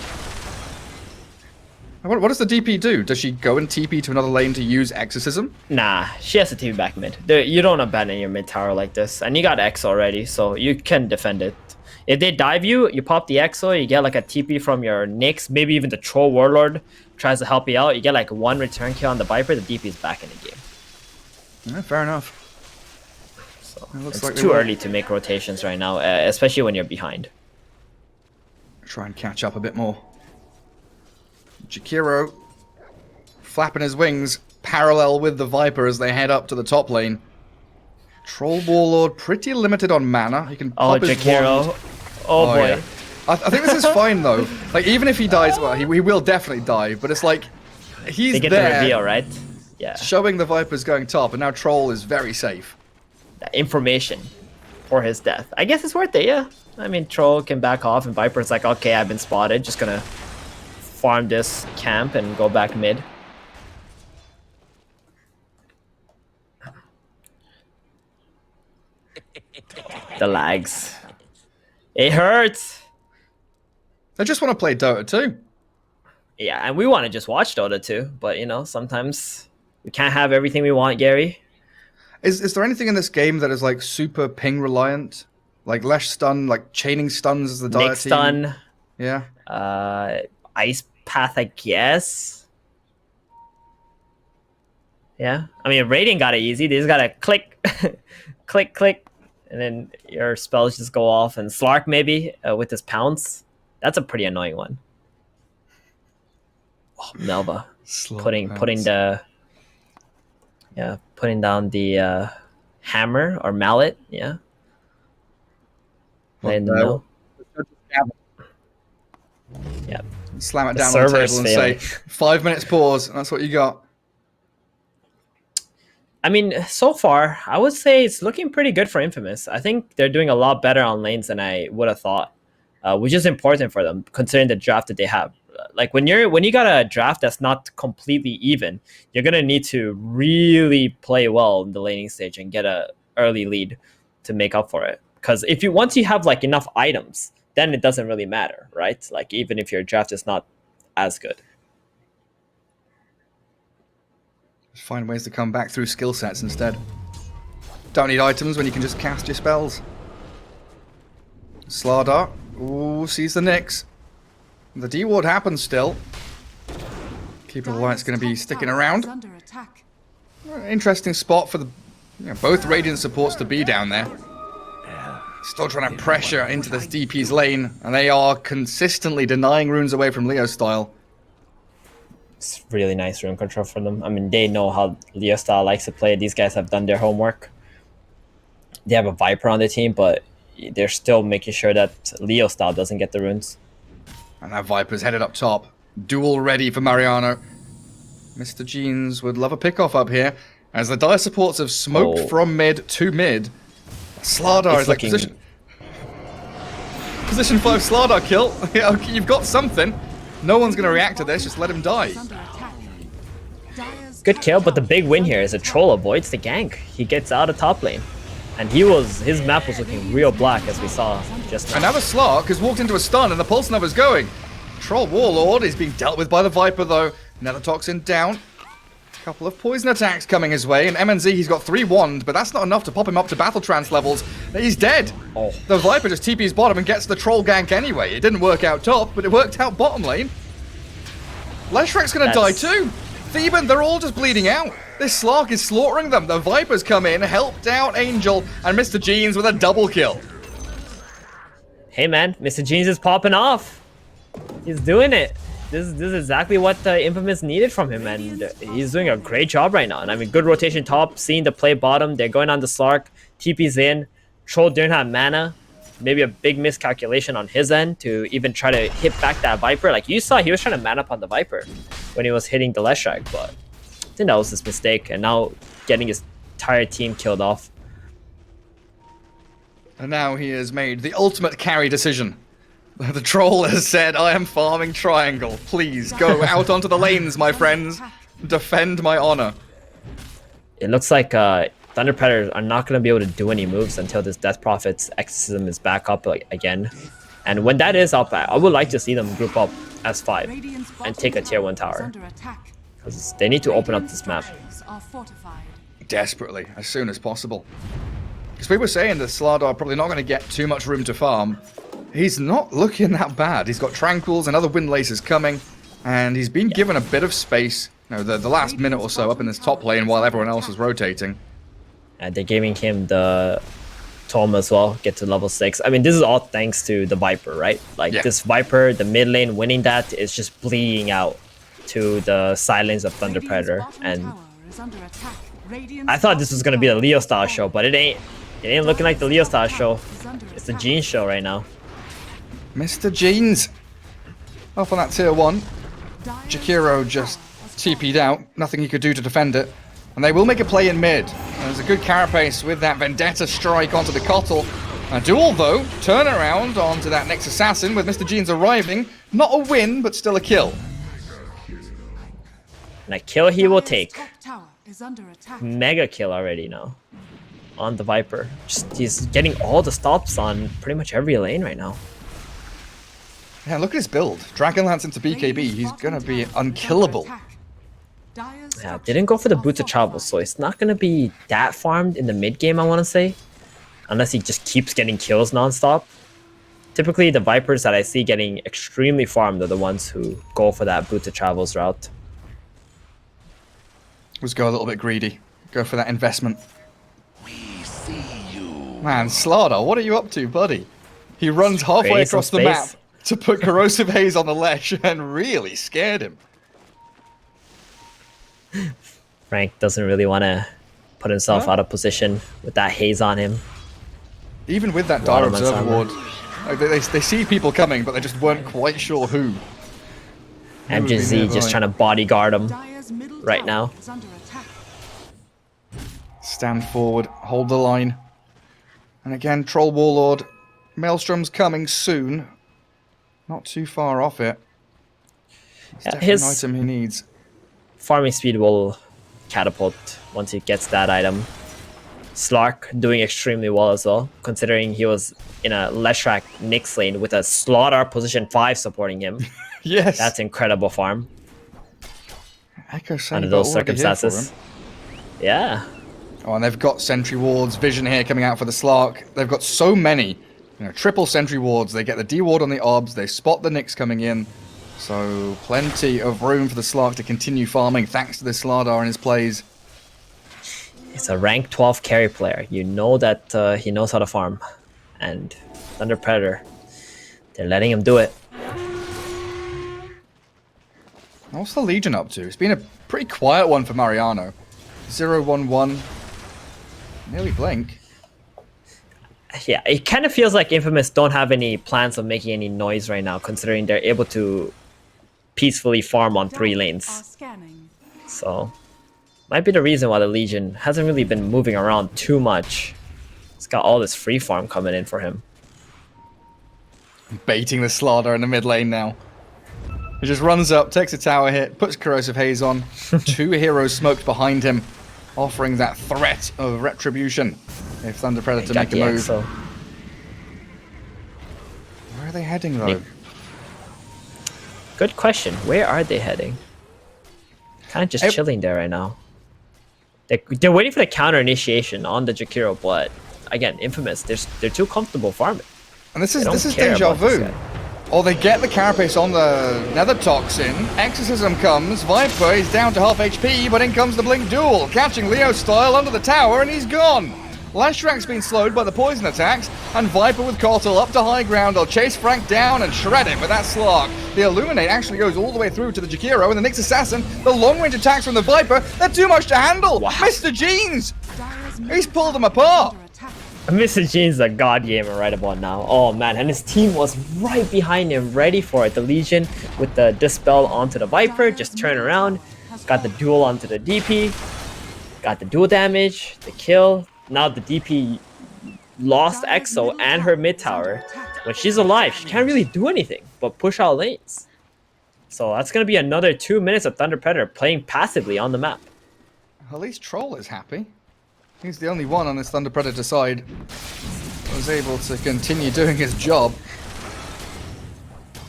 Speaker 5: What does the DP do? Does she go and TP to another lane to use Exorcism?
Speaker 6: Nah, she has to TP back mid. You don't abandon your mid tower like this. And you got X already, so you can defend it. If they dive you, you pop the Exo, you get like a TP from your Nyx, maybe even the Troll Warlord tries to help you out. You get like 1 return kill on the Viper, the DP is back in the game.
Speaker 5: Yeah, fair enough.
Speaker 6: So
Speaker 5: looks
Speaker 6: it's
Speaker 5: like
Speaker 6: too early to make rotations right now, especially when you're behind.
Speaker 5: Try and catch up a bit more. Jakiro flapping his wings parallel with the Viper as they head up to the top lane. Troll Warlord pretty limited on mana. He can pop his
Speaker 6: Jakiro.
Speaker 5: wand.
Speaker 6: Oh boy.
Speaker 5: Yeah. I think this is fine though. Like even if he dies, well, he will definitely die. But it's like he's
Speaker 6: They get
Speaker 5: there
Speaker 6: the reveal, right? Yeah.
Speaker 5: showing the Vipers going top, and now Troll is very safe.
Speaker 6: Information for his death. I guess it's worth it, yeah. I mean, Troll can back off, and Viper's like, okay, I've been spotted. Just gonna farm this camp and go back mid. The lags. It hurts.
Speaker 5: I just want to play Dota 2.
Speaker 6: Yeah, and we want to just watch Dota too, but you know, sometimes we can't have everything we want, Gary.
Speaker 5: Is there anything in this game that is like super ping reliant? Like less stun, like chaining stuns as the Dire
Speaker 6: Nick
Speaker 5: team?
Speaker 6: stun,
Speaker 5: Yeah.
Speaker 6: Ice Path, I guess. Yeah, I mean, Radiant got it easy. They just gotta click, click, click, and then your spells just go off. And Slark maybe with his pounce. That's a pretty annoying one. Oh, Melba putting the putting down the hammer or mallet. Yeah. Letting them know. Yeah.
Speaker 5: Slam it
Speaker 6: The
Speaker 5: down on the
Speaker 6: server's
Speaker 5: table and
Speaker 6: failing.
Speaker 5: say 5 minutes pause, and that's what you got.
Speaker 6: I mean, so far, I would say it's looking pretty good for Infamous. I think they're doing a lot better on lanes than I would have thought, which is important for them considering the draft that they have. Like when you got a draft that's not completely even, you're gonna need to really play well in the laning stage and get a early lead to make up for it. Because once you have like enough items, then it doesn't really matter, right? Like even if your draft is not as good.
Speaker 5: Find ways to come back through skill sets instead. Don't need items when you can just cast your spells. Slardar. Ooh, sees the Nyx. The D-Ward happens still. Keeper of the Light's going to be sticking around.
Speaker 4: Under attack.
Speaker 5: Interesting spot for both Radiant supports to be down there. Still trying to pressure into this DP's lane, and they are consistently denying runes away from Leo style.
Speaker 6: It's really nice rune control for them. I mean, they know how Leo style likes to play. These guys have done their homework. They have a Viper on their team, but they're still making sure that Leo style doesn't get the runes.
Speaker 5: And that Viper's headed up top. Duel ready for Mariano. Mr. Jeans would love a pickoff up here. As the Dire supports have smoked from mid to mid. Slardar is like position 5 Slardar kill. You've got something. No one's going to react to this. Just let him die.
Speaker 4: Under attack. Dire's
Speaker 6: Good
Speaker 4: top
Speaker 6: kill, but the
Speaker 4: tower
Speaker 6: big win here is a Troll avoids the gank. He gets out of top lane. And his map was looking real black as we saw just now.
Speaker 5: And now the Slark has walked into a stun and the Pulse Nova's going. Troll Warlord is being dealt with by the Viper though. Nether Toxin down. Couple of poison attacks coming his way, and MNZ, he's got 3 wand, but that's not enough to pop him up to battle trance levels. He's dead.
Speaker 6: Oh.
Speaker 5: The Viper just TP's bottom and gets the troll gank anyway. It didn't work out top, but it worked out bottom lane. Leshrek's gonna die too. Theban, they're all just bleeding out. This Slark is slaughtering them. The Vipers come in, helped out Angel, and Mr. Jeans with a double kill.
Speaker 6: Hey man, Mr. Jeans is popping off. He's doing it. This is exactly what Infamous needed from him, and he's doing a great job right now. And I mean, good rotation top, seeing the play bottom. They're going on the Slark, TP's in. Troll didn't have mana. Maybe a big miscalculation on his end to even try to hit back that Viper. Like you saw, he was trying to man up on the Viper when he was hitting the Leshrac, but I think that was his mistake. And now getting his entire team killed off.
Speaker 5: And now he has made the ultimate carry decision. The troll has said, I am farming triangle. Please go out onto the lanes, my friends. Defend my honor.
Speaker 6: It looks like Thunder Predators are not going to be able to do any moves until this Death Prophet's Exorcism is back up again. And when that is up, I would like to see them group up as 5
Speaker 4: Radiant's
Speaker 6: and
Speaker 4: bottom
Speaker 6: take a tier 1
Speaker 4: tower is
Speaker 6: tower.
Speaker 4: under attack.
Speaker 6: Because they need to open up this map.
Speaker 4: Structures are fortified.
Speaker 5: Desperately, as soon as possible. Because we were saying that Slardar probably not going to get too much room to farm. He's not looking that bad. He's got Tranquils and other Wind Lasers coming, and he's been given a bit of space, you know, the last minute or so up in this top lane while everyone else is rotating.
Speaker 6: And they're giving him the Tome as well, get to level 6. I mean, this is all thanks to the Viper, right? Like,
Speaker 5: Yeah.
Speaker 6: this Viper, the mid lane winning that is just bleeding out to the silence of Thunder Predator. And I thought this was going to be a Leo style show, but it ain't. It ain't looking like the Leo style show. It's the Gene show right now.
Speaker 5: Mr. Jeans! Up on that tier 1. Jakiro just TP'd out. Nothing he could do to defend it. And they will make a play in mid. And there's a good carapace with that Vendetta strike onto the Kotl. A duel, though. Turn around onto that next assassin with Mr. Jeans arriving. Not a win, but still a kill.
Speaker 6: And a kill he will take.
Speaker 4: Top tower is under attack.
Speaker 6: Mega kill already now on the Viper. Just, he's getting all the stops on pretty much every lane right now.
Speaker 5: Yeah, look at his build. Dragonlance into BKB. He's gonna be unkillable.
Speaker 6: Yeah, didn't go for the Boots of Travel, so it's not gonna be that farmed in the mid game, I want to say, unless he just keeps getting kills nonstop. Typically, the Vipers that I see getting extremely farmed are the ones who go for that Boots of Travels route.
Speaker 5: Let's go a little bit greedy. Go for that investment. Man, Slardar, what are you up to, buddy? He runs halfway
Speaker 6: Create some
Speaker 5: across the map
Speaker 6: space.
Speaker 5: to put Corrosive Haze on the Lesh and really scared him.
Speaker 6: Frank doesn't really want to put himself
Speaker 5: No.
Speaker 6: out of position with that haze on him.
Speaker 5: Even with that Dire
Speaker 6: Waterman's
Speaker 5: Observer
Speaker 6: armor.
Speaker 5: ward, like they see people coming, but they just weren't quite sure who.
Speaker 6: And
Speaker 5: would be
Speaker 6: Z
Speaker 5: nearby?
Speaker 6: just trying to bodyguard him.
Speaker 4: Dire's middle
Speaker 6: Right
Speaker 4: tower
Speaker 6: now.
Speaker 4: is under attack.
Speaker 5: Stand forward, hold the line. And again, Troll Warlord. Maelstrom's coming soon. Not too far off it. It's
Speaker 6: Yeah,
Speaker 5: definitely
Speaker 6: his-
Speaker 5: an item he needs.
Speaker 6: Farming speed will catapult once he gets that item. Slark doing extremely well as well, considering he was in a Leshrac Nyx lane with a Slaughter position 5 supporting him.
Speaker 5: Yes.
Speaker 6: That's incredible farm
Speaker 5: Echo
Speaker 6: under
Speaker 5: Saber
Speaker 6: those
Speaker 5: already here for
Speaker 6: circumstances.
Speaker 5: him.
Speaker 6: Yeah.
Speaker 5: Oh, and they've got sentry wards, vision here coming out for the Slark. They've got so many, you know, triple sentry wards. They get the D ward on the obs. They spot the Nyx coming in. So plenty of room for the Slark to continue farming thanks to this Slardar and his plays.
Speaker 6: He's a rank 12 carry player. You know that he knows how to farm. And Thunder Predator, they're letting him do it.
Speaker 5: What's the Legion up to? It's been a pretty quiet one for Mariano. 0-1-1. Nearly blink.
Speaker 6: Yeah, it kind of feels like Infamous don't have any plans of making any noise right now, considering they're able to peacefully farm on 3
Speaker 4: Are
Speaker 6: lanes.
Speaker 4: scanning.
Speaker 6: So, might be the reason why the Legion hasn't really been moving around too much. It's got all this free farm coming in for him.
Speaker 5: Baiting the Slardar in the mid lane now. He just runs up, takes a tower hit, puts Corrosive Haze on. 2 heroes smoked behind him, offering that threat of retribution if Thunder Predator
Speaker 6: Got
Speaker 5: make a
Speaker 6: the
Speaker 5: move.
Speaker 6: Exo.
Speaker 5: Where are they heading though?
Speaker 6: Nick. Good question. Where are they heading? Kind of just
Speaker 5: Ev-
Speaker 6: chilling there right now. They're waiting for the counter initiation on the Jakiro, but again, Infamous, they're too comfortable farming.
Speaker 5: And this
Speaker 6: They
Speaker 5: is
Speaker 6: don't care
Speaker 5: deja
Speaker 6: about this
Speaker 5: vu.
Speaker 6: guy.
Speaker 5: Or they get the carapace on the Nether Toxin. Exorcism comes. Viper is down to half HP, but in comes the Blink Duel, catching Leo style under the tower, and he's gone. Lashrac's been slowed by the poison attacks, and Viper with Kotl up to high ground. They'll chase Frank down and shred him with that Slark. The Illuminate actually goes all the way through to the Jakiro, and the Nyx Assassin. The long-range attacks from the Viper, they're too much to handle.
Speaker 6: Wow.
Speaker 5: Mr. Jeans!
Speaker 4: Dire's
Speaker 5: He's
Speaker 4: middle
Speaker 5: pulled them
Speaker 4: tower is
Speaker 5: apart.
Speaker 4: under attack.
Speaker 6: Mr. Jean's a god gamer right about now. Oh man, and his team was right behind him, ready for it. The Legion with the Dispel onto the Viper, just turn around, got the duel onto the DP, got the dual damage, the kill. Now the DP lost Exo and her mid tower. When she's alive, she can't really do anything but push out lanes. So that's gonna be another 2 minutes of Thunder Predator playing passively on the map.
Speaker 5: At least Troll is happy. He's the only one on this Thunder Predator side who was able to continue doing his job.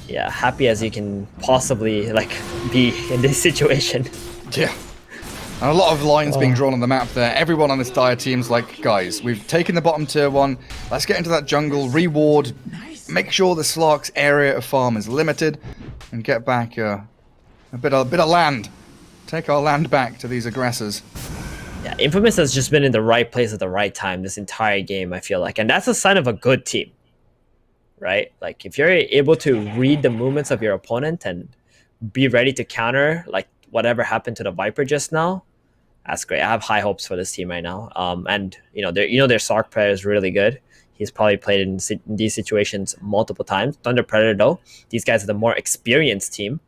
Speaker 6: yeah, happy as you can possibly like be in this situation.
Speaker 5: Yeah. And a lot of lines being drawn on the map there. Everyone on this dire team's like, guys, we've taken the bottom tier 1. Let's get into that jungle, reward, make sure the Slark's area of farm is limited, and get back a bit of land. Take our land back to these aggressors.
Speaker 6: Yeah, Infamous has just been in the right place at the right time this entire game, I feel like. And that's a sign of a good team, right? Like, if you're able to read the movements of your opponent and be ready to counter, like, whatever happened to the Viper just now, that's great. I have high hopes for this team right now. And, their Sark player is really good. He's probably played in these situations multiple times. Thunder Predator, though, these guys are the more experienced team.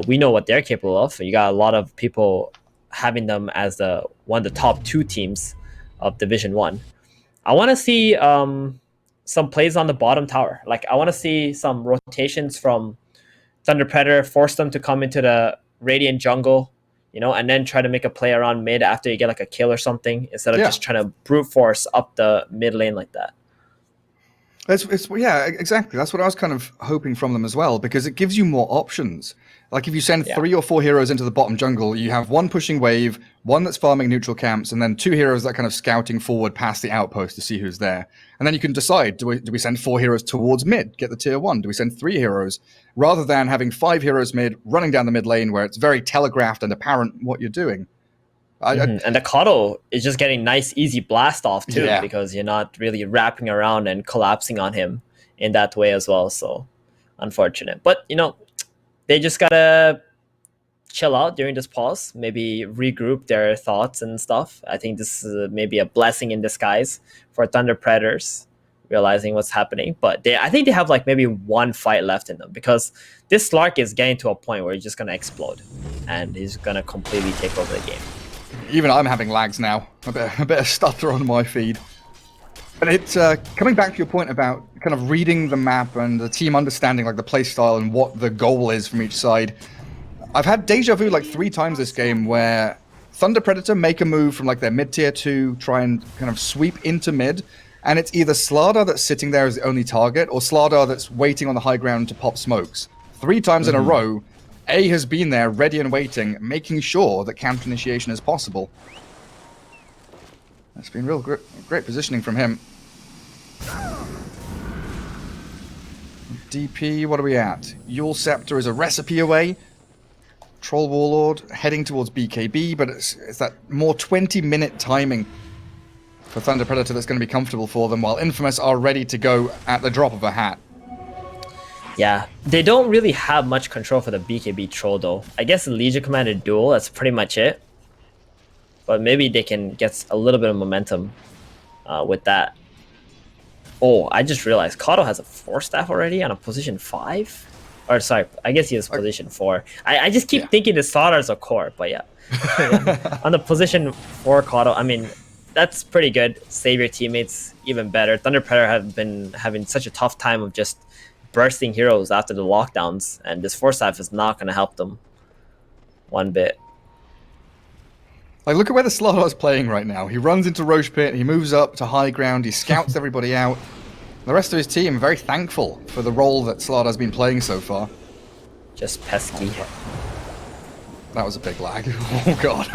Speaker 6: We know what they're capable of. You got a lot of people having them as one of the top 2 teams of Division 1. I want to see some plays on the bottom tower. Like, I want to see some rotations from Thunder Predator, force them to come into the Radiant jungle, and then try to make a play around mid after you get like a kill or something, instead of just trying to brute force up the mid lane like that.
Speaker 5: Yeah, exactly. That's what I was kind of hoping from them as well, because it gives you more options. Like if you send 3 or 4 heroes into the bottom jungle, you have one pushing wave, one that's farming neutral camps, and then 2 heroes that kind of scouting forward past the outpost to see who's there. And then you can decide, do we send 4 heroes towards mid, get the tier 1? Do we send 3 heroes? Rather than having 5 heroes mid, running down the mid lane where it's very telegraphed and apparent what you're doing.
Speaker 6: And the Coddle is just getting nice, easy blast off too, because you're not really wrapping around and collapsing on him in that way as well. So unfortunate. But, they just gotta chill out during this pause, maybe regroup their thoughts and stuff. I think this is maybe a blessing in disguise for Thunder Predators, realizing what's happening. But I think they have like maybe 1 fight left in them, because this Slark is getting to a point where he's just gonna explode and he's gonna completely take over the game.
Speaker 5: Even I'm having lags now. A bit of stutter on my feed. But it's coming back to your point about kind of reading the map and the team understanding like the play style and what the goal is from each side. I've had deja vu like 3 times this game where Thunder Predator make a move from like their mid tier 2, try and kind of sweep into mid, and it's either Slardar that's sitting there as the only target, or Slardar that's waiting on the high ground to pop smokes. 3 times in a row, A has been there ready and waiting, making sure that counter initiation is possible. That's been real great positioning from him. DP, what are we at? Yule Scepter is a recipe away. Troll Warlord heading towards BKB, but it's that more 20-minute timing for Thunder Predator that's going to be comfortable for them, while Infamous are ready to go at the drop of a hat.
Speaker 6: Yeah, they don't really have much control for the BKB Troll though. I guess the Legion Commander duel, that's pretty much it. But maybe they can get a little bit of momentum with that. Oh, I just realized Kato has a 4-staff already on a position 5? Or sorry, I guess he has position 4. I just keep thinking the Slaughter's a core, but yeah. On the position 4 Kato, I mean, that's pretty good. Save your teammates even better. Thunder Predator have been having such a tough time of just bursting heroes after the lockdowns, and this 4-staff is not going to help them one bit.
Speaker 5: Like, look at where the Slardar is playing right now. He runs into Roche Pit, he moves up to high ground, he scouts everybody out. The rest of his team are very thankful for the role that Slardar's been playing so far.
Speaker 6: Just pesky.
Speaker 5: That was a big lag. Oh god.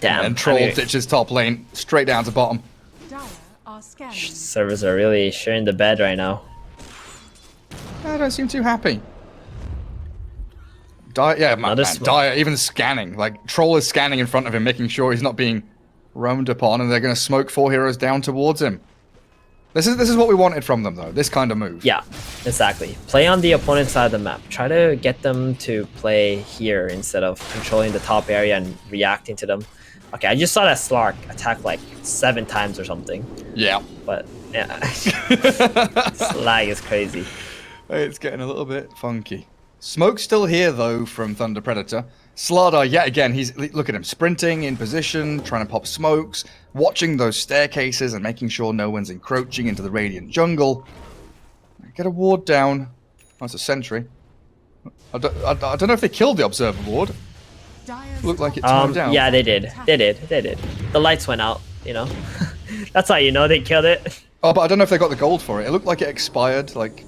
Speaker 6: Damn.
Speaker 5: And Troll ditches top lane, straight down to bottom.
Speaker 4: Dire are scanning.
Speaker 6: Servers are really sharing the bed right now.
Speaker 5: I don't seem too happy. Dire, even scanning. Like, Troll is scanning in front of him, making sure he's not being roamed upon, and they're going to smoke 4 heroes down towards him. This is what we wanted from them, though. This kind of move.
Speaker 6: Yeah, exactly. Play on the opponent's side of the map. Try to get them to play here instead of controlling the top area and reacting to them. Okay, I just saw that Slark attack like 7 times or something. Yeah. But, yeah. This lag is crazy.
Speaker 5: It's getting a little bit funky. Smoke's still here, though, from Thunder Predator. Slardar, yet again, look at him, sprinting in position, trying to pop smokes, watching those staircases and making sure no one's encroaching into the Radiant jungle. Get a ward down. Oh, it's a sentry. I don't know if they killed the Observer ward. Looked like it timed out.
Speaker 6: Yeah, they did. They did. The lights went out, you know. That's how you know they killed it.
Speaker 5: Oh, but I don't know if they got the gold for it. It looked like it expired, like,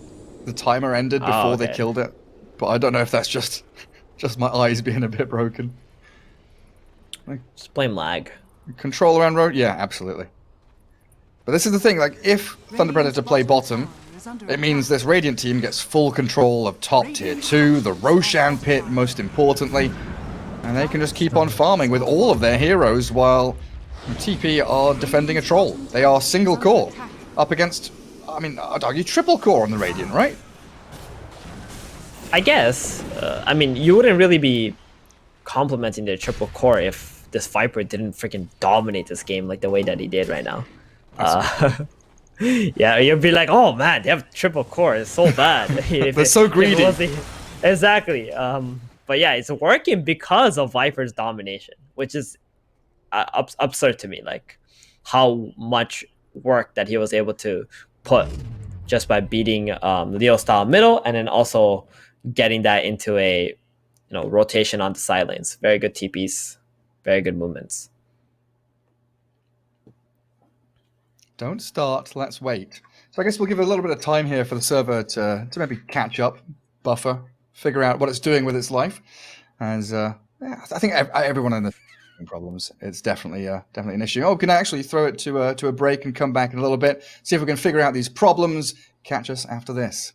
Speaker 5: the timer ended before they
Speaker 6: okay.
Speaker 5: killed it, but I don't know if that's just my eyes being a bit broken.
Speaker 6: Just blame lag.
Speaker 5: Control around road? Yeah, absolutely. But this is the thing, like, if Thunder Predator play bottom, it means this Radiant team gets full control of top tier 2, the Roshan pit most importantly, and they can just keep on farming with all of their heroes while TP are defending a troll. They are single core up against, I mean, I'd argue triple core on the Radiant, right?
Speaker 6: I guess. I mean, you wouldn't really be complimenting their triple core if this Viper didn't freaking dominate this game like the way that he did right now. Yeah, you'd be like, oh man, they have triple core. It's so bad.
Speaker 5: They're so greedy.
Speaker 6: Exactly. But yeah, it's working because of Viper's domination, which is absurd to me. Like how much work that he was able to put just by beating Leo style middle and then also getting that into a rotation on the side lanes. Very good TPs, very good movements.
Speaker 5: Don't start, let's wait. So I guess we'll give it a little bit of time here for the server to maybe catch up, buffer, figure out what it's doing with its life. As yeah, I think everyone in the problems, it's definitely an issue. Oh, can I actually throw it to a break and come back in a little bit, see if we can figure out these problems. Catch us after this.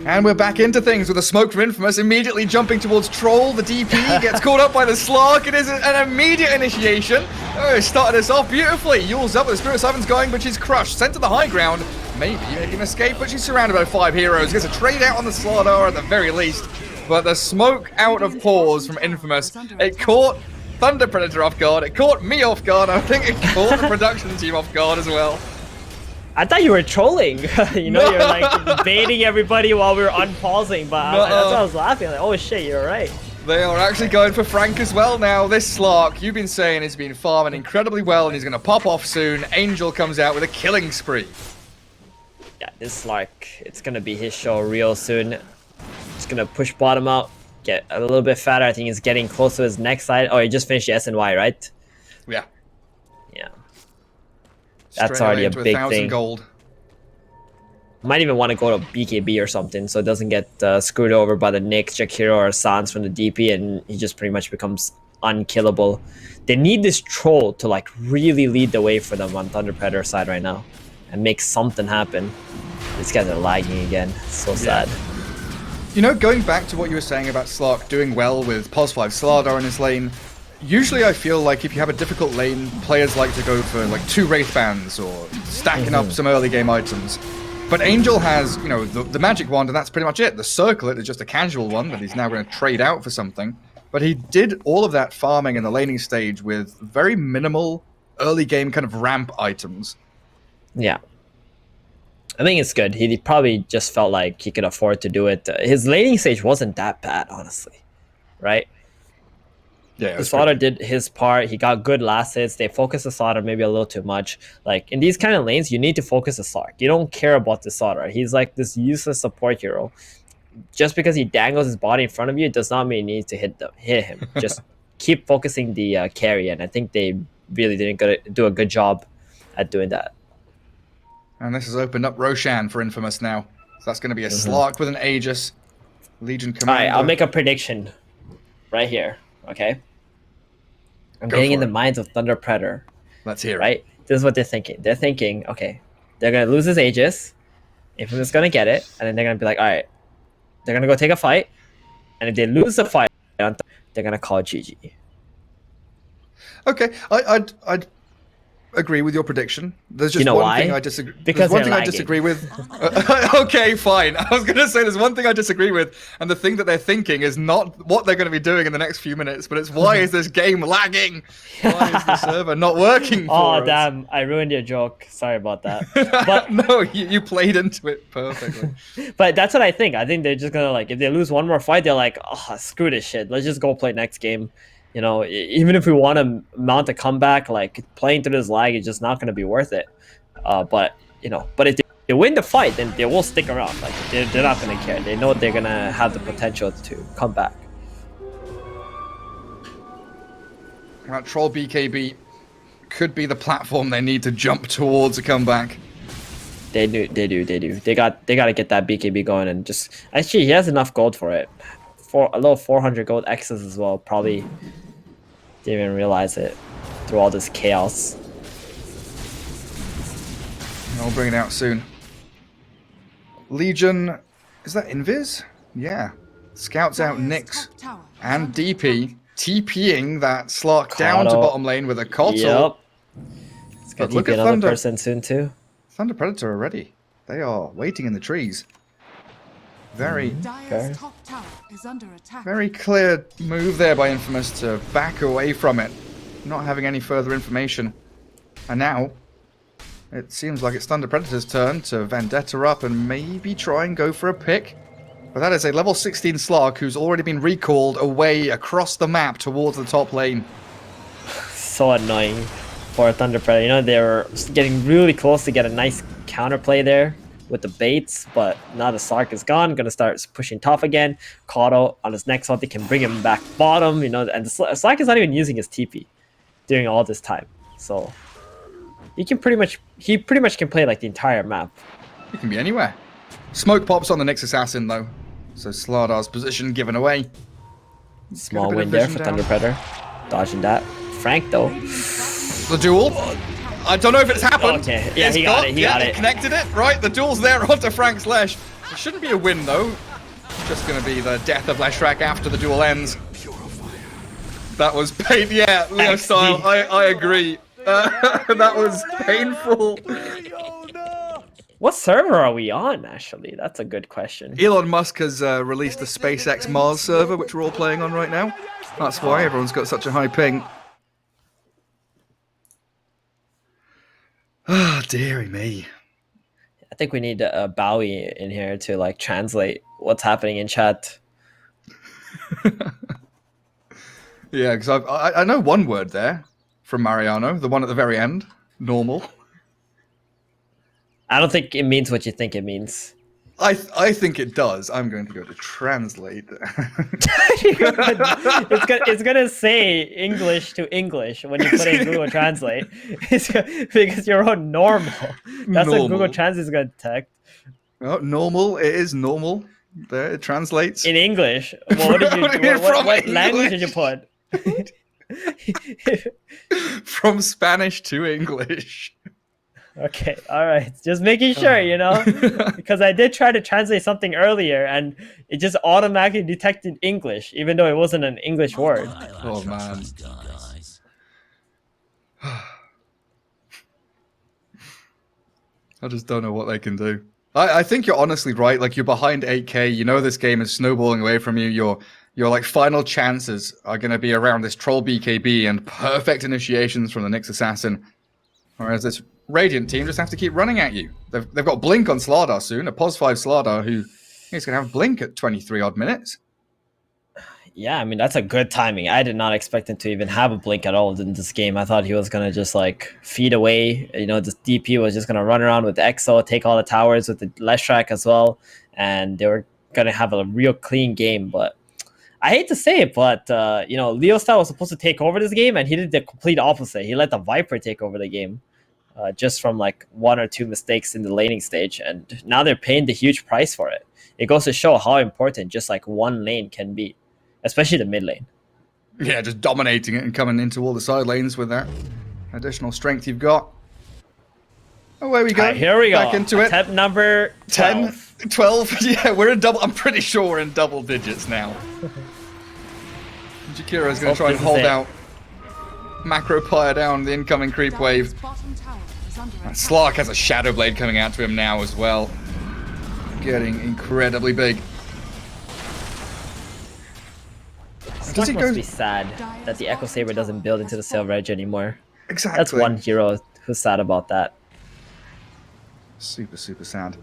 Speaker 5: And we're back into things with a smoke from Infamous immediately jumping towards Troll. The DP gets caught up by the Slark. It is an immediate initiation. Oh, it started us off beautifully. Yule's up with the Spirit Siphon's going, but she's crushed. Sent to the high ground. Maybe making an escape, but she's surrounded by 5 heroes. Gets a trade out on the Slardar at the very least. But the smoke out of pause from Infamous. It caught Thunder Predator off guard. It caught me off guard. I think it caught the production team off guard as well.
Speaker 6: I thought you were trolling. You know, you're like baiting everybody while we were unpausing, but that's why I was laughing. Like, oh shit, you're right.
Speaker 5: They are actually going for Frank as well now. This Slark, you've been saying, has been farming incredibly well, and he's going to pop off soon. Angel comes out with a killing spree.
Speaker 6: Yeah, this Slark, it's going to be his show real soon. Just going to push bottom out, get a little bit fatter. I think he's getting close to his next side. Oh, he just finished the SNY, right?
Speaker 5: Yeah.
Speaker 6: Yeah. That's
Speaker 5: Straight
Speaker 6: already
Speaker 5: away
Speaker 6: a
Speaker 5: into
Speaker 6: big
Speaker 5: 1,000
Speaker 6: thing.
Speaker 5: gold.
Speaker 6: Might even want to go to BKB or something, so it doesn't get screwed over by the Nyx, Jakiro, or Sans from the DP, and he just pretty much becomes unkillable. They need this troll to like really lead the way for them on Thunder Predator side right now, and make something happen. These guys are lagging again. So sad.
Speaker 5: You know, going back to what you were saying about Slark doing well with Pulse 5 Slardar in his lane, usually I feel like if you have a difficult lane, players like to go for like 2 Wraith Bands or stacking up some early game items. But Angel has, you know, the magic wand, and that's pretty much it. The circlet is just a casual one that he's now going to trade out for something. But he did all of that farming in the laning stage with very minimal early game kind of ramp items.
Speaker 6: Yeah. I think it's good. He probably just felt like he could afford to do it. His laning stage wasn't that bad, honestly. Right?
Speaker 5: Yeah,
Speaker 6: the Slaughter did his part. He got good last hits. They focused the Slaughter maybe a little too much. Like, in these kind of lanes, you need to focus the Slark. You don't care about the Slaughter. He's like this useless support hero. Just because he dangles his body in front of you does not mean you need to hit him. Just keep focusing the carry, and I think they really didn't do a good job at doing that.
Speaker 5: And this has opened up Roshan for Infamous now. So that's going to be a Slark with an Aegis. Legion Commander.
Speaker 6: Alright, I'll make a prediction right here, okay? I'm getting in the minds of Thunder Predator.
Speaker 5: Let's hear it.
Speaker 6: Right? This is what they're thinking. They're thinking, okay, they're going to lose his Aegis. Infamous going to get it. And then they're going to be like, alright, they're going to go take a fight. And if they lose the fight, they're going to call GG.
Speaker 5: Okay, I'd agree with your prediction. There's just
Speaker 6: You know
Speaker 5: one
Speaker 6: why?
Speaker 5: thing I disagree.
Speaker 6: Because
Speaker 5: there's one
Speaker 6: they're
Speaker 5: thing I
Speaker 6: lagging.
Speaker 5: disagree with. Okay, fine. I was gonna say there's one thing I disagree with, and the thing that they're thinking is not what they're gonna be doing in the next few minutes, but it's why is this game lagging? Why is the server not working for
Speaker 6: Oh,
Speaker 5: us?
Speaker 6: damn. I ruined your joke. Sorry about that. But
Speaker 5: No, you played into it perfectly.
Speaker 6: but that's what I think. I think they're just going to, like, if they lose one more fight, they're like, oh, screw this shit. Let's just go play next game. You know, even if we want to mount a comeback, like, playing through this lag is just not going to be worth it. But, you know, but if they win the fight, then they will stick around. Like, they're not going to care. They know they're going to have the potential to come back.
Speaker 5: Troll BKB could be the platform they need to jump towards a comeback.
Speaker 6: They do. They got to get that BKB going, and just actually he has enough gold for it. For a little 400 gold X's as well. Probably didn't even realize it through all this chaos.
Speaker 5: I'll bring it out soon. Legion, is that Invis? Yeah. Scouts out Nyx and DP, TPing that Slark down to
Speaker 6: Cotto.
Speaker 5: bottom lane with a Cottle.
Speaker 6: Yep. It's
Speaker 5: But
Speaker 6: gonna
Speaker 5: look
Speaker 6: TP
Speaker 5: at
Speaker 6: another
Speaker 5: Thunder.
Speaker 6: person soon too.
Speaker 5: Thunder Predator already. They are waiting in the trees. Very,
Speaker 4: Dire's top tower is under attack.
Speaker 5: very clear move there by Infamous to back away from it, not having any further information. And now, it seems like it's Thunder Predator's turn to Vendetta up and maybe try and go for a pick. But that is a level 16 Slark who's already been recalled away across the map towards the top lane.
Speaker 6: So annoying for Thunder Predator. You know, they were getting really close to get a nice counterplay there with the baits, but now the Slark is gone. Gonna start pushing top again. Cotto on his next ulti can bring him back bottom. You know, and the Slark is not even using his TP during all this time, so he pretty much can play like the entire map.
Speaker 5: He can be anywhere. Smoke pops on the Nyx Assassin though, so Slardar's position given away.
Speaker 6: Small
Speaker 5: Get a bit
Speaker 6: win
Speaker 5: of
Speaker 6: there
Speaker 5: vision
Speaker 6: for
Speaker 5: down.
Speaker 6: Thunder Predator, dodging that. Frank though.
Speaker 5: The duel. I don't know if it's happened.
Speaker 6: Okay, yeah,
Speaker 5: It's
Speaker 6: he got it, he got it.
Speaker 5: Connected it, right? The duel's there onto Frank's Lesh. It shouldn't be a win, though. Just going to be the death of Leshrac after the duel ends. That was pain. Yeah, Leo style. I agree. That was painful.
Speaker 6: What server are we on, actually? That's a good question.
Speaker 5: Elon Musk has released the SpaceX Mars server, which we're all playing on right now. That's why everyone's got such a high ping. Ah, dearie me.
Speaker 6: I think we need a Bowie in here to like translate what's happening in chat.
Speaker 5: Yeah, because I know one word there from Mariano, the one at the very end. Normal.
Speaker 6: I don't think it means what you think it means.
Speaker 5: I think it does. I'm going to go to translate.
Speaker 6: It's gonna say English to English when you put in Google Translate. Because you're on normal. That's what Google Translate is gonna detect.
Speaker 5: Oh, normal. It is normal. There, it translates.
Speaker 6: In English. Well, what did you? What language did you put?
Speaker 5: From Spanish to English.
Speaker 6: Okay, all right. Just making sure, you know, because I did try to translate something earlier, and it just automatically detected English, even though it wasn't an English word.
Speaker 5: Oh man. I just don't know what they can do. I think you're honestly right. Like, you're behind 8K. You know this game is snowballing away from you. Your like final chances are going to be around this Troll BKB and perfect initiations from the Nyx Assassin. Whereas this Radiant team just have to keep running at you. They've got Blink on Slardar soon, a POS 5 Slardar who is going to have Blink at 23 odd minutes.
Speaker 6: Yeah, I mean, that's a good timing. I did not expect him to even have a Blink at all in this game. I thought he was going to just like feed away. You know, this DP was just going to run around with Exo, take all the towers with the Leshrac as well. And they were going to have a real clean game. But I hate to say it, but, you know, Leo Style was supposed to take over this game, and he did the complete opposite. He let the Viper take over the game. Just from like one or two mistakes in the laning stage, and now they're paying the huge price for it. It goes to show how important just like one lane can be, especially the mid lane.
Speaker 5: Yeah, just dominating it and coming into all the side lanes with that additional strength you've got. Away we go.
Speaker 6: Here we go.
Speaker 5: Back into it.
Speaker 6: Attempt number 12.
Speaker 5: 10, 12. Yeah, we're in double. I'm pretty sure we're in double digits now. Jakira's going to try and hold out. Macro fire down the incoming creep wave. And Slark has a Shadow Blade coming out to him now as well. Getting incredibly big.
Speaker 6: Does it must be sad that the Echo Saber doesn't build into the Silver Edge anymore.
Speaker 5: Exactly.
Speaker 6: That's one hero who's sad about that.
Speaker 5: Super, super sad.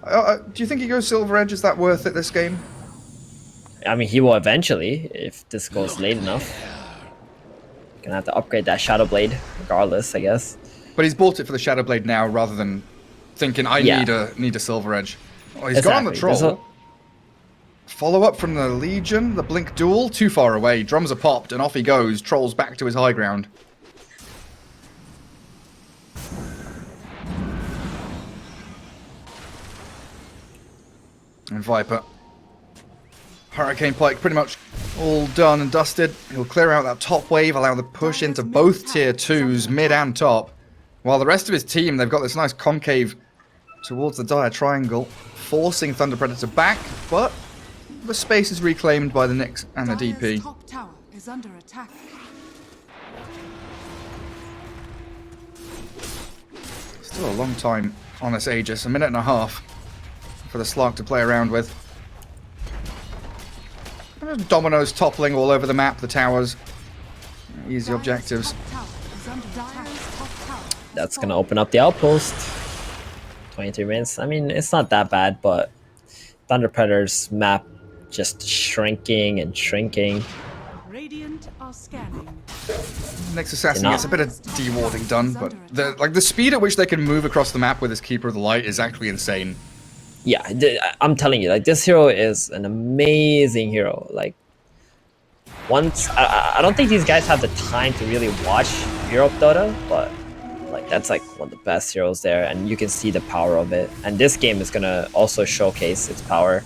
Speaker 5: Do you think he goes Silver Edge? Is that worth it this game?
Speaker 6: I mean, he will eventually, if this goes late enough. Gonna have to upgrade that Shadow Blade, regardless, I guess.
Speaker 5: But he's bought it for the Shadow Blade now, rather than thinking I need a Silver Edge. Oh, he's got on the Troll. Follow up from the Legion, the Blink Duel, too far away. Drums are popped, and off he goes. Troll's back to his high ground. And Viper. Hurricane Pike pretty much all done and dusted. He'll clear out that top wave, allow the push into both tier 2s, mid and top. While the rest of his team, they've got this nice concave towards the Dire Triangle, forcing Thunder Predator back, but the space is reclaimed by the Nyx and the DP.
Speaker 4: Top tower is under attack.
Speaker 5: Still a long time on this Aegis, a minute and a half for the Slark to play around with. Dominoes toppling all over the map, the towers. Easy objectives.
Speaker 6: That's going to open up the outpost. 23 minutes. I mean, it's not that bad, but Thunder Predator's map just shrinking and shrinking.
Speaker 4: Radiant are scanning.
Speaker 5: Nyx Assassin gets a bit of dewarding done, but the speed at which they can move across the map with this Keeper of the Light is actually insane.
Speaker 6: Yeah, I'm telling you, like, this hero is an amazing hero. Like, once I don't think these guys have the time to really watch Europe Dota, but like that's like one of the best heroes there, and you can see the power of it. And this game is gonna also showcase its power.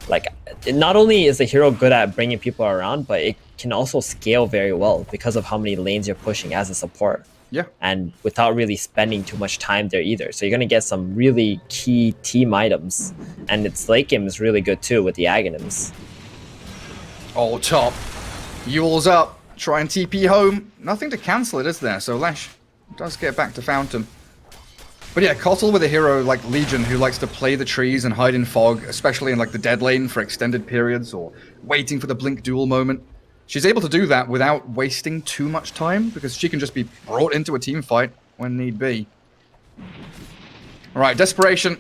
Speaker 6: Like, not only is the hero good at bringing people around, but it can also scale very well because of how many lanes you're pushing as a support.
Speaker 5: Yeah.
Speaker 6: And without really spending too much time there either. So you're going to get some really key team items. And its late game is really good too with the Aghanims.
Speaker 5: Oh, top. Yule's up. Try and TP home. Nothing to cancel it, is there? So Lesh does get back to Fountain. But yeah, Kotl with a hero like Legion who likes to play the trees and hide in fog, especially in like the dead lane for extended periods or waiting for the blink duel moment. She's able to do that without wasting too much time because she can just be brought into a team fight when need be. Alright, desperation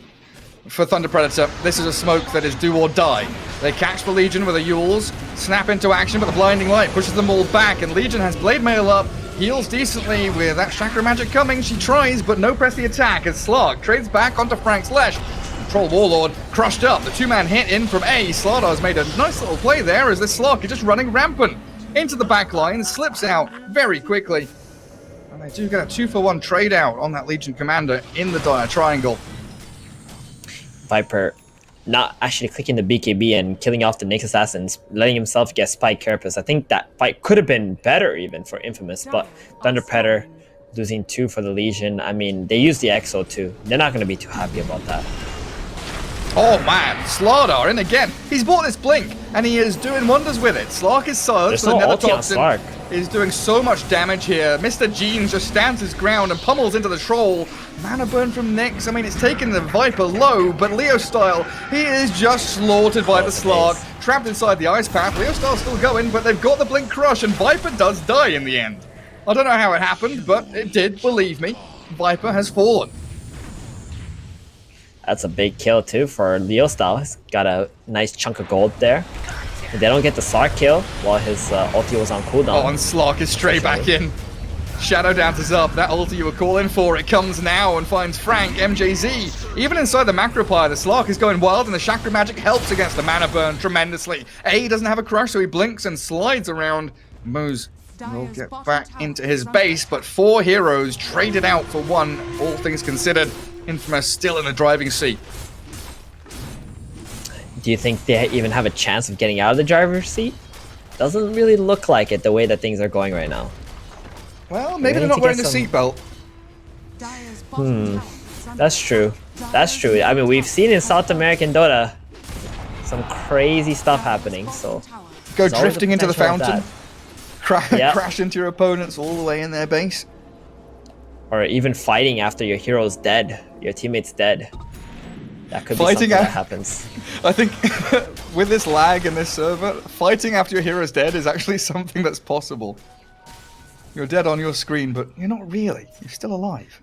Speaker 5: for Thunder Predator. This is a smoke that is do or die. They catch the Legion with the Yules, snap into action, but the blinding light pushes them all back, and Legion has Blade Mail up, heals decently with that Chakra Magic coming. She tries, but no press the attack as Slark trades back onto Frank's Lesh. Troll Warlord crushed up. The two-man hit in from A. Slardar's made a nice little play there as this Slark is just running rampant into the back line, slips out very quickly. And they do get a 2-for-1 trade out on that Legion commander in the dire triangle.
Speaker 6: Viper not actually clicking the BKB and killing off the Nyx Assassins, letting himself get Spike Carapace. I think that fight could have been better even for Infamous, but Thunder Predator losing 2 for the Legion. I mean, they used the Exo too. They're not going to be too happy about that.
Speaker 5: Oh man, Slardar in again. He's bought this blink, and he is doing wonders with it. Slark is silenced,
Speaker 6: There's
Speaker 5: so
Speaker 6: no
Speaker 5: the
Speaker 6: ulti on
Speaker 5: Nether
Speaker 6: Slark.
Speaker 5: Toxin is doing so much damage here. Mr. Jeans just stands his ground and pummels into the Troll. Mana burn from Nyx. I mean, it's taken the Viper low, but Leo style, he is just slaughtered by the Slark. Trapped inside the ice path. Leo style's still going, but they've got the blink crush, and Viper does die in the end. I don't know how it happened, but it did, believe me. Viper has fallen.
Speaker 6: That's a big kill too for Leo Style. He's got a nice chunk of gold there. If they don't get the Slark kill while his ulti was on cooldown.
Speaker 5: Oh, and Slark is straight back in. Shadow Dance is up. That ulti you were calling for, it comes now and finds Frank, MJZ. Even inside the Macropire, the Slark is going wild and the Chakra Magic helps against the mana burn tremendously. A doesn't have a crush, so he blinks and slides around. Moose will get back into his base, but 4 heroes traded out for 1, all things considered. Infamous still in the driving seat.
Speaker 6: Do you think they even have a chance of getting out of the driver's seat? Doesn't really look like it the way that things are going right now.
Speaker 5: Well, maybe they're
Speaker 6: need
Speaker 5: not
Speaker 6: to
Speaker 5: wearing
Speaker 6: get
Speaker 5: a
Speaker 6: some-
Speaker 5: seatbelt.
Speaker 6: That's true. That's true. I mean, we've seen in South American Dota some crazy stuff happening, so...
Speaker 5: Go
Speaker 6: There's always
Speaker 5: drifting
Speaker 6: the
Speaker 5: into the
Speaker 6: potential of
Speaker 5: fountain.
Speaker 6: Yep.
Speaker 5: Crash into your opponents all the way in their base.
Speaker 6: Or even fighting after your hero's dead, your teammate's dead. That could be
Speaker 5: Fighting
Speaker 6: something that
Speaker 5: af-
Speaker 6: happens.
Speaker 5: I think with this lag in this server, fighting after your hero's dead is actually something that's possible. You're dead on your screen, but you're not really. You're still alive.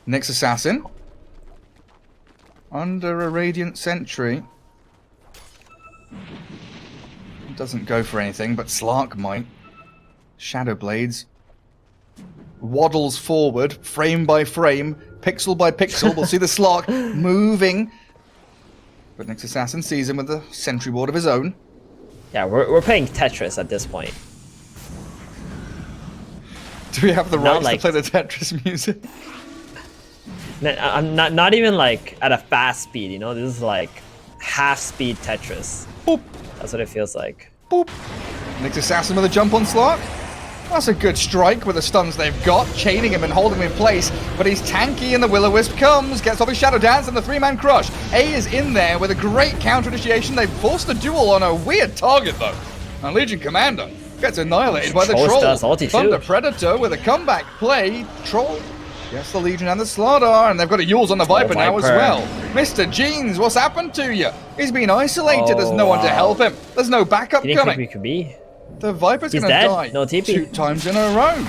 Speaker 5: Nyx Assassin. Under a Radiant Sentry. Doesn't go for anything, but Slark might. Shadow Blades. Waddles forward, frame by frame, pixel by pixel. We'll see the Slark moving. But Nyx Assassin sees him with a sentry ward of his own.
Speaker 6: Yeah, we're playing Tetris at this point.
Speaker 5: Do we have the
Speaker 6: Not
Speaker 5: rights
Speaker 6: like-
Speaker 5: to play the Tetris music?
Speaker 6: I'm not even like at a fast speed, you know? This is like half speed Tetris.
Speaker 5: Boop,
Speaker 6: That's what it feels like.
Speaker 5: boop. Nyx Assassin with a jump on Slark. That's a good strike with the stuns they've got, chaining him and holding him in place. But he's tanky and the Will-O-Wisp comes, gets off his Shadow Dance and the 3-man crush. A is in there with a great counter initiation. They've forced a duel on a weird target though. And Legion Commander gets annihilated by the
Speaker 6: Trolls
Speaker 5: Troll.
Speaker 6: does ulti too.
Speaker 5: Thunder Predator with a comeback play. Troll gets the Legion and the Slardar, and they've got a Yules on the Viper now as
Speaker 6: Viper.
Speaker 5: well. Mr. Jeans, what's happened to you? He's been isolated. There's no one to help him. There's no backup
Speaker 6: He didn't think
Speaker 5: coming.
Speaker 6: we could be.
Speaker 5: The Viper's
Speaker 6: He's
Speaker 5: gonna
Speaker 6: dead.
Speaker 5: die
Speaker 6: No TP.
Speaker 5: 2 times in a row.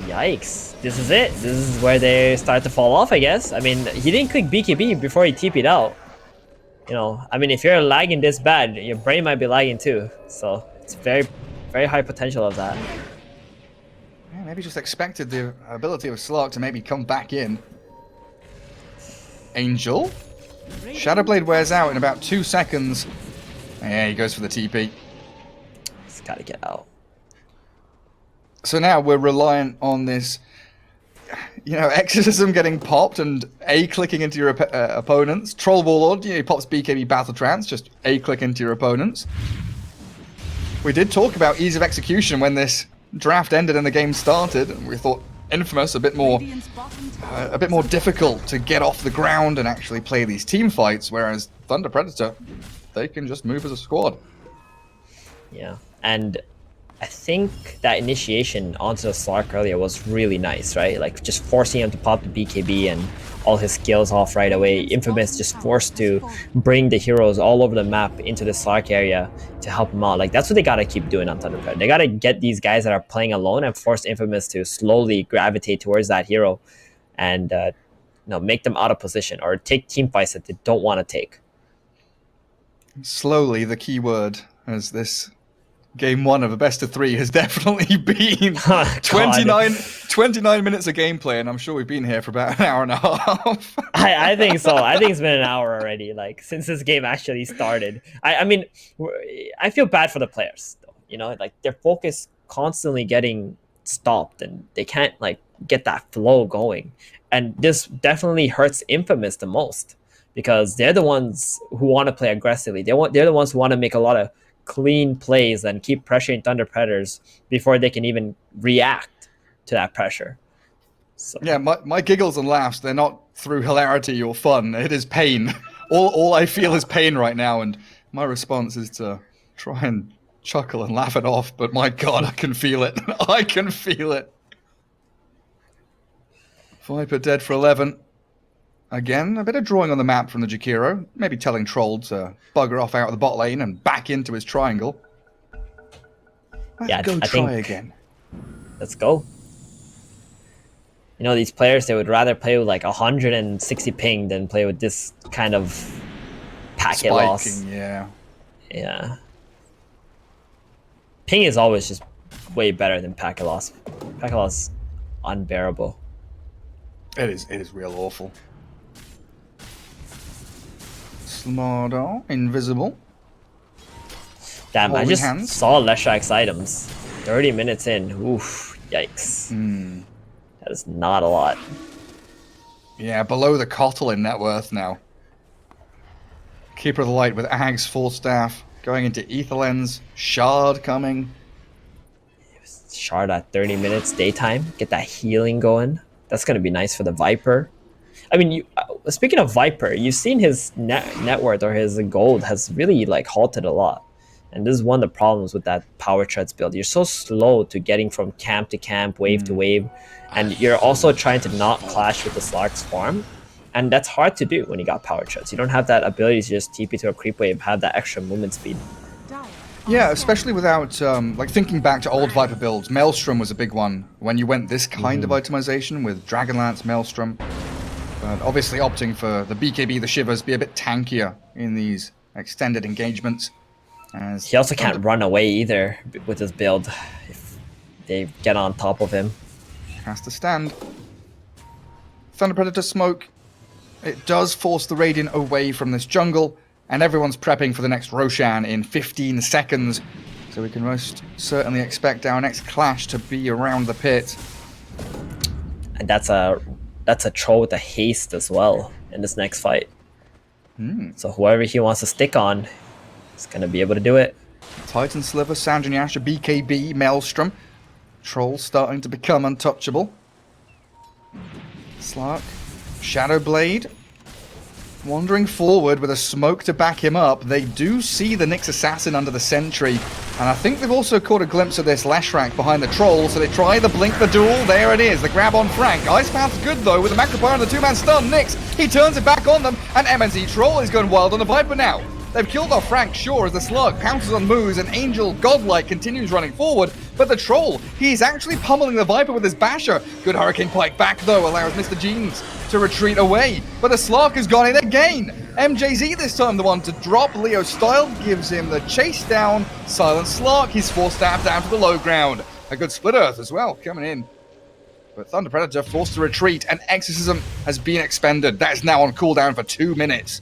Speaker 6: Yikes. This is it. This is where they start to fall off, I guess. I mean, he didn't click BKB before he TP'd out. You know, I mean, if you're lagging this bad, your brain might be lagging too. So it's very, very high potential of that.
Speaker 5: Yeah, maybe just expected the ability of Slark to maybe come back in. Angel. Shadowblade wears out in about 2 seconds. Yeah, he goes for the TP.
Speaker 6: He's gotta get out.
Speaker 5: So now we're reliant on this, Exorcism getting popped and A-clicking into your opponents. Troll Warlord, he pops BKB Battle Trance, just A-click into your opponents. We did talk about ease of execution when this draft ended and the game started, and we thought Infamous a bit more difficult to get off the ground and actually play these team fights, whereas Thunder Predator, they can just move as a squad.
Speaker 6: Yeah, and I think that initiation onto the Slark earlier was really nice, right? Like just forcing him to pop the BKB and all his skills off right away. Infamous just forced to bring the heroes all over the map into the Slark area to help him out. Like that's what they gotta keep doing on Thunder Predator. They gotta get these guys that are playing alone and force Infamous to slowly gravitate towards that hero and make them out of position or take team fights that they don't want to take.
Speaker 5: Slowly, the key word, as this Game 1 of a best of 3 has definitely been 29 minutes of gameplay, and I'm sure we've been here for about an hour and a half.
Speaker 6: I think so. I think it's been an hour already, like since this game actually started. I mean, I feel bad for the players, though. You know, like their focus constantly getting stopped, and they can't like get that flow going. And this definitely hurts Infamous the most because they're the ones who want to play aggressively. They're the ones who want to make a lot of clean plays and keep pressuring Thunder Predators before they can even react to that pressure. So.
Speaker 5: Yeah, my giggles and laughs, they're not through hilarity or fun. It is pain. All I feel is pain right now, and my response is to try and chuckle and laugh it off, but my god, I can feel it. I can feel it. Viper dead for 11. Again, a bit of drawing on the map from the Jakiro. Maybe telling Troll to bugger off out of the bot lane and back into his triangle. Let's try again.
Speaker 6: Let's go. You know, these players, they would rather play with like 160 ping than play with this kind of packet loss.
Speaker 5: Yeah.
Speaker 6: Yeah. Ping is always just way better than packet loss. Packet loss is unbearable.
Speaker 5: It is real awful. Smardo, invisible.
Speaker 6: Damn,
Speaker 5: Holding
Speaker 6: I just
Speaker 5: hands.
Speaker 6: saw Leshrak's items. 30 minutes in. Oof, yikes. That is not a lot.
Speaker 5: Yeah, below the Kotl in net worth now. Keeper of the Light with Ag's full staff. Going into Ether Lens. Shard coming.
Speaker 6: Shard at 30 minutes daytime. Get that healing going. That's going to be nice for the Viper. I mean, speaking of Viper, you've seen his net worth or his gold has really like halted a lot. And this is one of the problems with that Power Treads build. You're so slow to getting from camp to camp, wave to wave. And you're also trying to not clash with the Slark's farm. And that's hard to do when you got Power Treads. You don't have that ability to just TP to a creep wave, have that extra movement speed.
Speaker 5: Yeah, especially without, like thinking back to old Viper builds, Maelstrom was a big one when you went this kind of itemization with Dragonlance, Maelstrom. But obviously opting for the BKB, the Shivers, be a bit tankier in these extended engagements. As
Speaker 6: He also can't run away either with his build if they get on top of him.
Speaker 5: Has to stand. Thunder Predator smoke. It does force the Radiant away from this jungle. And everyone's prepping for the next Roshan in 15 seconds. So we can most certainly expect our next clash to be around the pit.
Speaker 6: And that's a troll with a haste as well in this next fight. So whoever he wants to stick on is going to be able to do it.
Speaker 5: Titan Sliver, Sanjin Yasha, BKB, Maelstrom. Troll starting to become untouchable. Slark, Shadow Blade. Wandering forward with a smoke to back him up. They do see the Nyx Assassin under the sentry. And I think they've also caught a glimpse of this Leshrak behind the Troll, so they try the blink the duel. There it is, the grab on Frank. Ice Path's good though, with the Macropyre and the two-man stun. Nyx, he turns it back on them, and MNZ Troll is going wild on the Viper now. They've killed off Frank, sure, as the Slug pounces on moves, and Angel Godlike continues running forward. But the Troll, he's actually pummeling the Viper with his Basher. Good Hurricane Pike back though, allows Mr. Jeans to retreat away. But the Slark has gone in again. MJZ this time the one to drop. Leo Style gives him the chase down. Silent Slark, he's forced down to the low ground. A good Split Earth as well, coming in. But Thunder Predator forced to retreat, and Exorcism has been expended. That is now on cooldown for 2 minutes.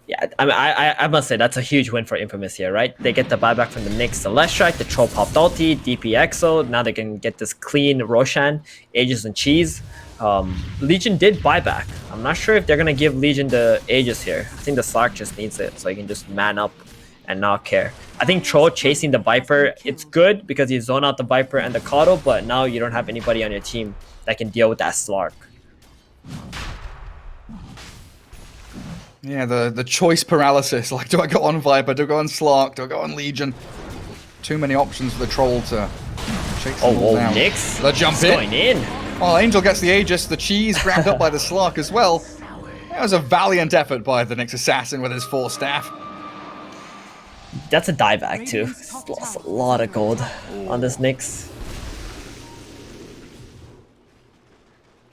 Speaker 6: Yeah, I must say that's a huge win for Infamous here, right? They get the buyback from the Nyx, the Leshrak, the Troll popped ulti, DP Exo. Now they can get this clean Roshan, Aegis and Cheese. Legion did buyback. I'm not sure if they're gonna give Legion the Aegis here. I think the Slark just needs it, so he can just man up and not care. I think Troll chasing the Viper, it's good because you zone out the Viper and the Coddle, but now you don't have anybody on your team that can deal with that Slark.
Speaker 5: Yeah, the choice paralysis. Like, do I go on Viper? Do I go on Slark? Do I go on Legion? Too many options for the Troll to chase them all down.
Speaker 6: Nyx.
Speaker 5: The jump
Speaker 6: Going in.
Speaker 5: Well, Angel gets the Aegis. The cheese grabbed up by the Slark as well. That was a valiant effort by the Nyx Assassin with his 4 staff.
Speaker 6: That's a dieback too. He's lost a lot of gold on this Nyx.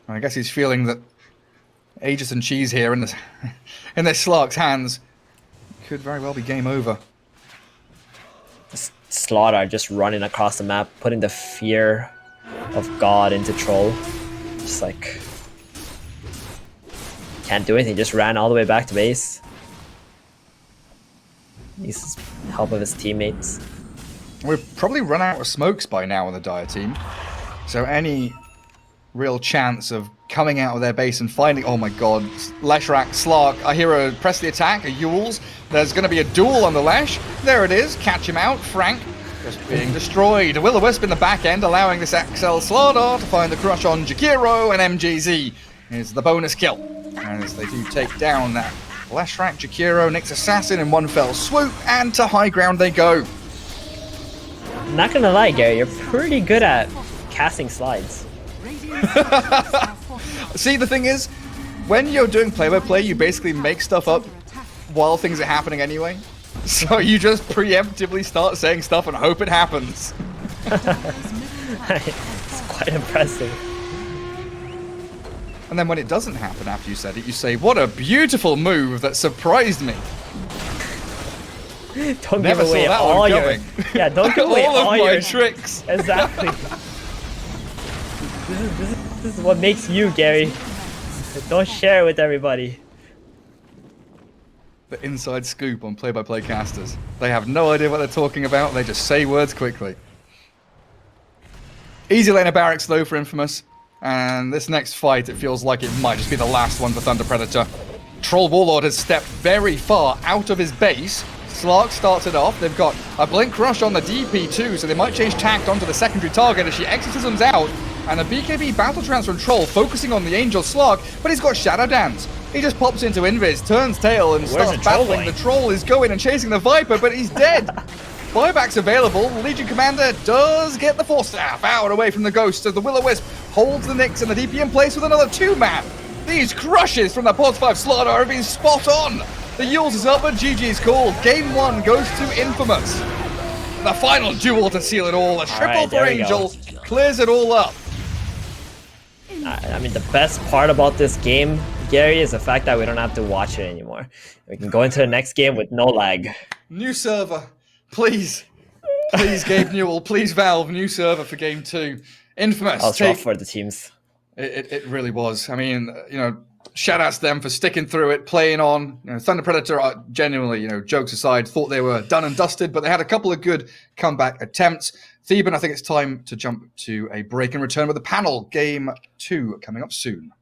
Speaker 5: I guess he's feeling that Aegis and cheese here in this in this Slark's hands could very well be game over.
Speaker 6: Slaughter just running across the map, putting the fear of God into Troll. Just like can't do anything, just ran all the way back to base. Needs help of his teammates.
Speaker 5: We've probably run out of smokes by now on the Dire team. So any real chance of coming out of their base and finding... Oh my god. Leshrac, Slark. I hear a press the attack, a Yules. There's going to be a duel on the Lesh. There it is. Catch him out. Frank just being destroyed. Will-O-Wisp in the back end, allowing this XL Slardar to find the crush on Jakiro, and MGZ is the bonus kill. As they do take down that Leshrac, Jakiro, Nyx Assassin in one fell swoop, and to high ground they go.
Speaker 6: Not gonna lie, Gary, you're pretty good at casting slides.
Speaker 5: See, the thing is, when you're doing play-by-play, you basically make stuff up while things are happening anyway. So you just preemptively start saying stuff and hope it happens.
Speaker 6: It's quite impressive.
Speaker 5: And then when it doesn't happen after you said it, you say, what a beautiful move that surprised me.
Speaker 6: Don't
Speaker 5: Never
Speaker 6: give away
Speaker 5: saw that
Speaker 6: all
Speaker 5: one
Speaker 6: your...
Speaker 5: coming.
Speaker 6: Yeah, don't give away
Speaker 5: all of
Speaker 6: all
Speaker 5: my
Speaker 6: your...
Speaker 5: tricks.
Speaker 6: Exactly. This is what makes you, Gary. Don't share it with everybody.
Speaker 5: The inside scoop on play-by-play casters. They have no idea what they're talking about, they just say words quickly. Easy lane of barracks though for Infamous. And this next fight, it feels like it might just be the last one for Thunder Predator. Troll Warlord has stepped very far out of his base. Slark starts it off. They've got a Blink Rush on the DP2, so they might change tact onto the secondary target as she exorcisms out. And a BKB Battle Trance from Troll focusing on the Angel Slark, but he's got Shadow Dance. He just pops into Invis, turns tail, and starts battling. The Troll is going and chasing the Viper, but he's dead. Buyback's available. Legion Commander does get the 4-staff out away from the Ghost as the Will-O-Wisp holds the Nyx and the DP in place with another 2-man. These crushes from the Pulse 5 Slaughter have been spot on. The Yules is up, but GG's called. Game 1 goes to Infamous. The final duel to seal it all. A triple for Angel clears it all up.
Speaker 6: I mean, the best part about this game, Gary, is the fact that we don't have to watch it anymore. We can go into the next game with no lag.
Speaker 5: New server. Please. Please, Gabe Newell. Please, Valve. New server for Game 2. Infamous.
Speaker 6: That was rough for the teams.
Speaker 5: It really was. I mean, you know, shout outs to them for sticking through it, playing on. You know, Thunder Predator, genuinely, you know, jokes aside, thought they were done and dusted, but they had a couple of good comeback attempts. Theban, I think it's time to jump to a break and return with the panel. Game 2 coming up soon.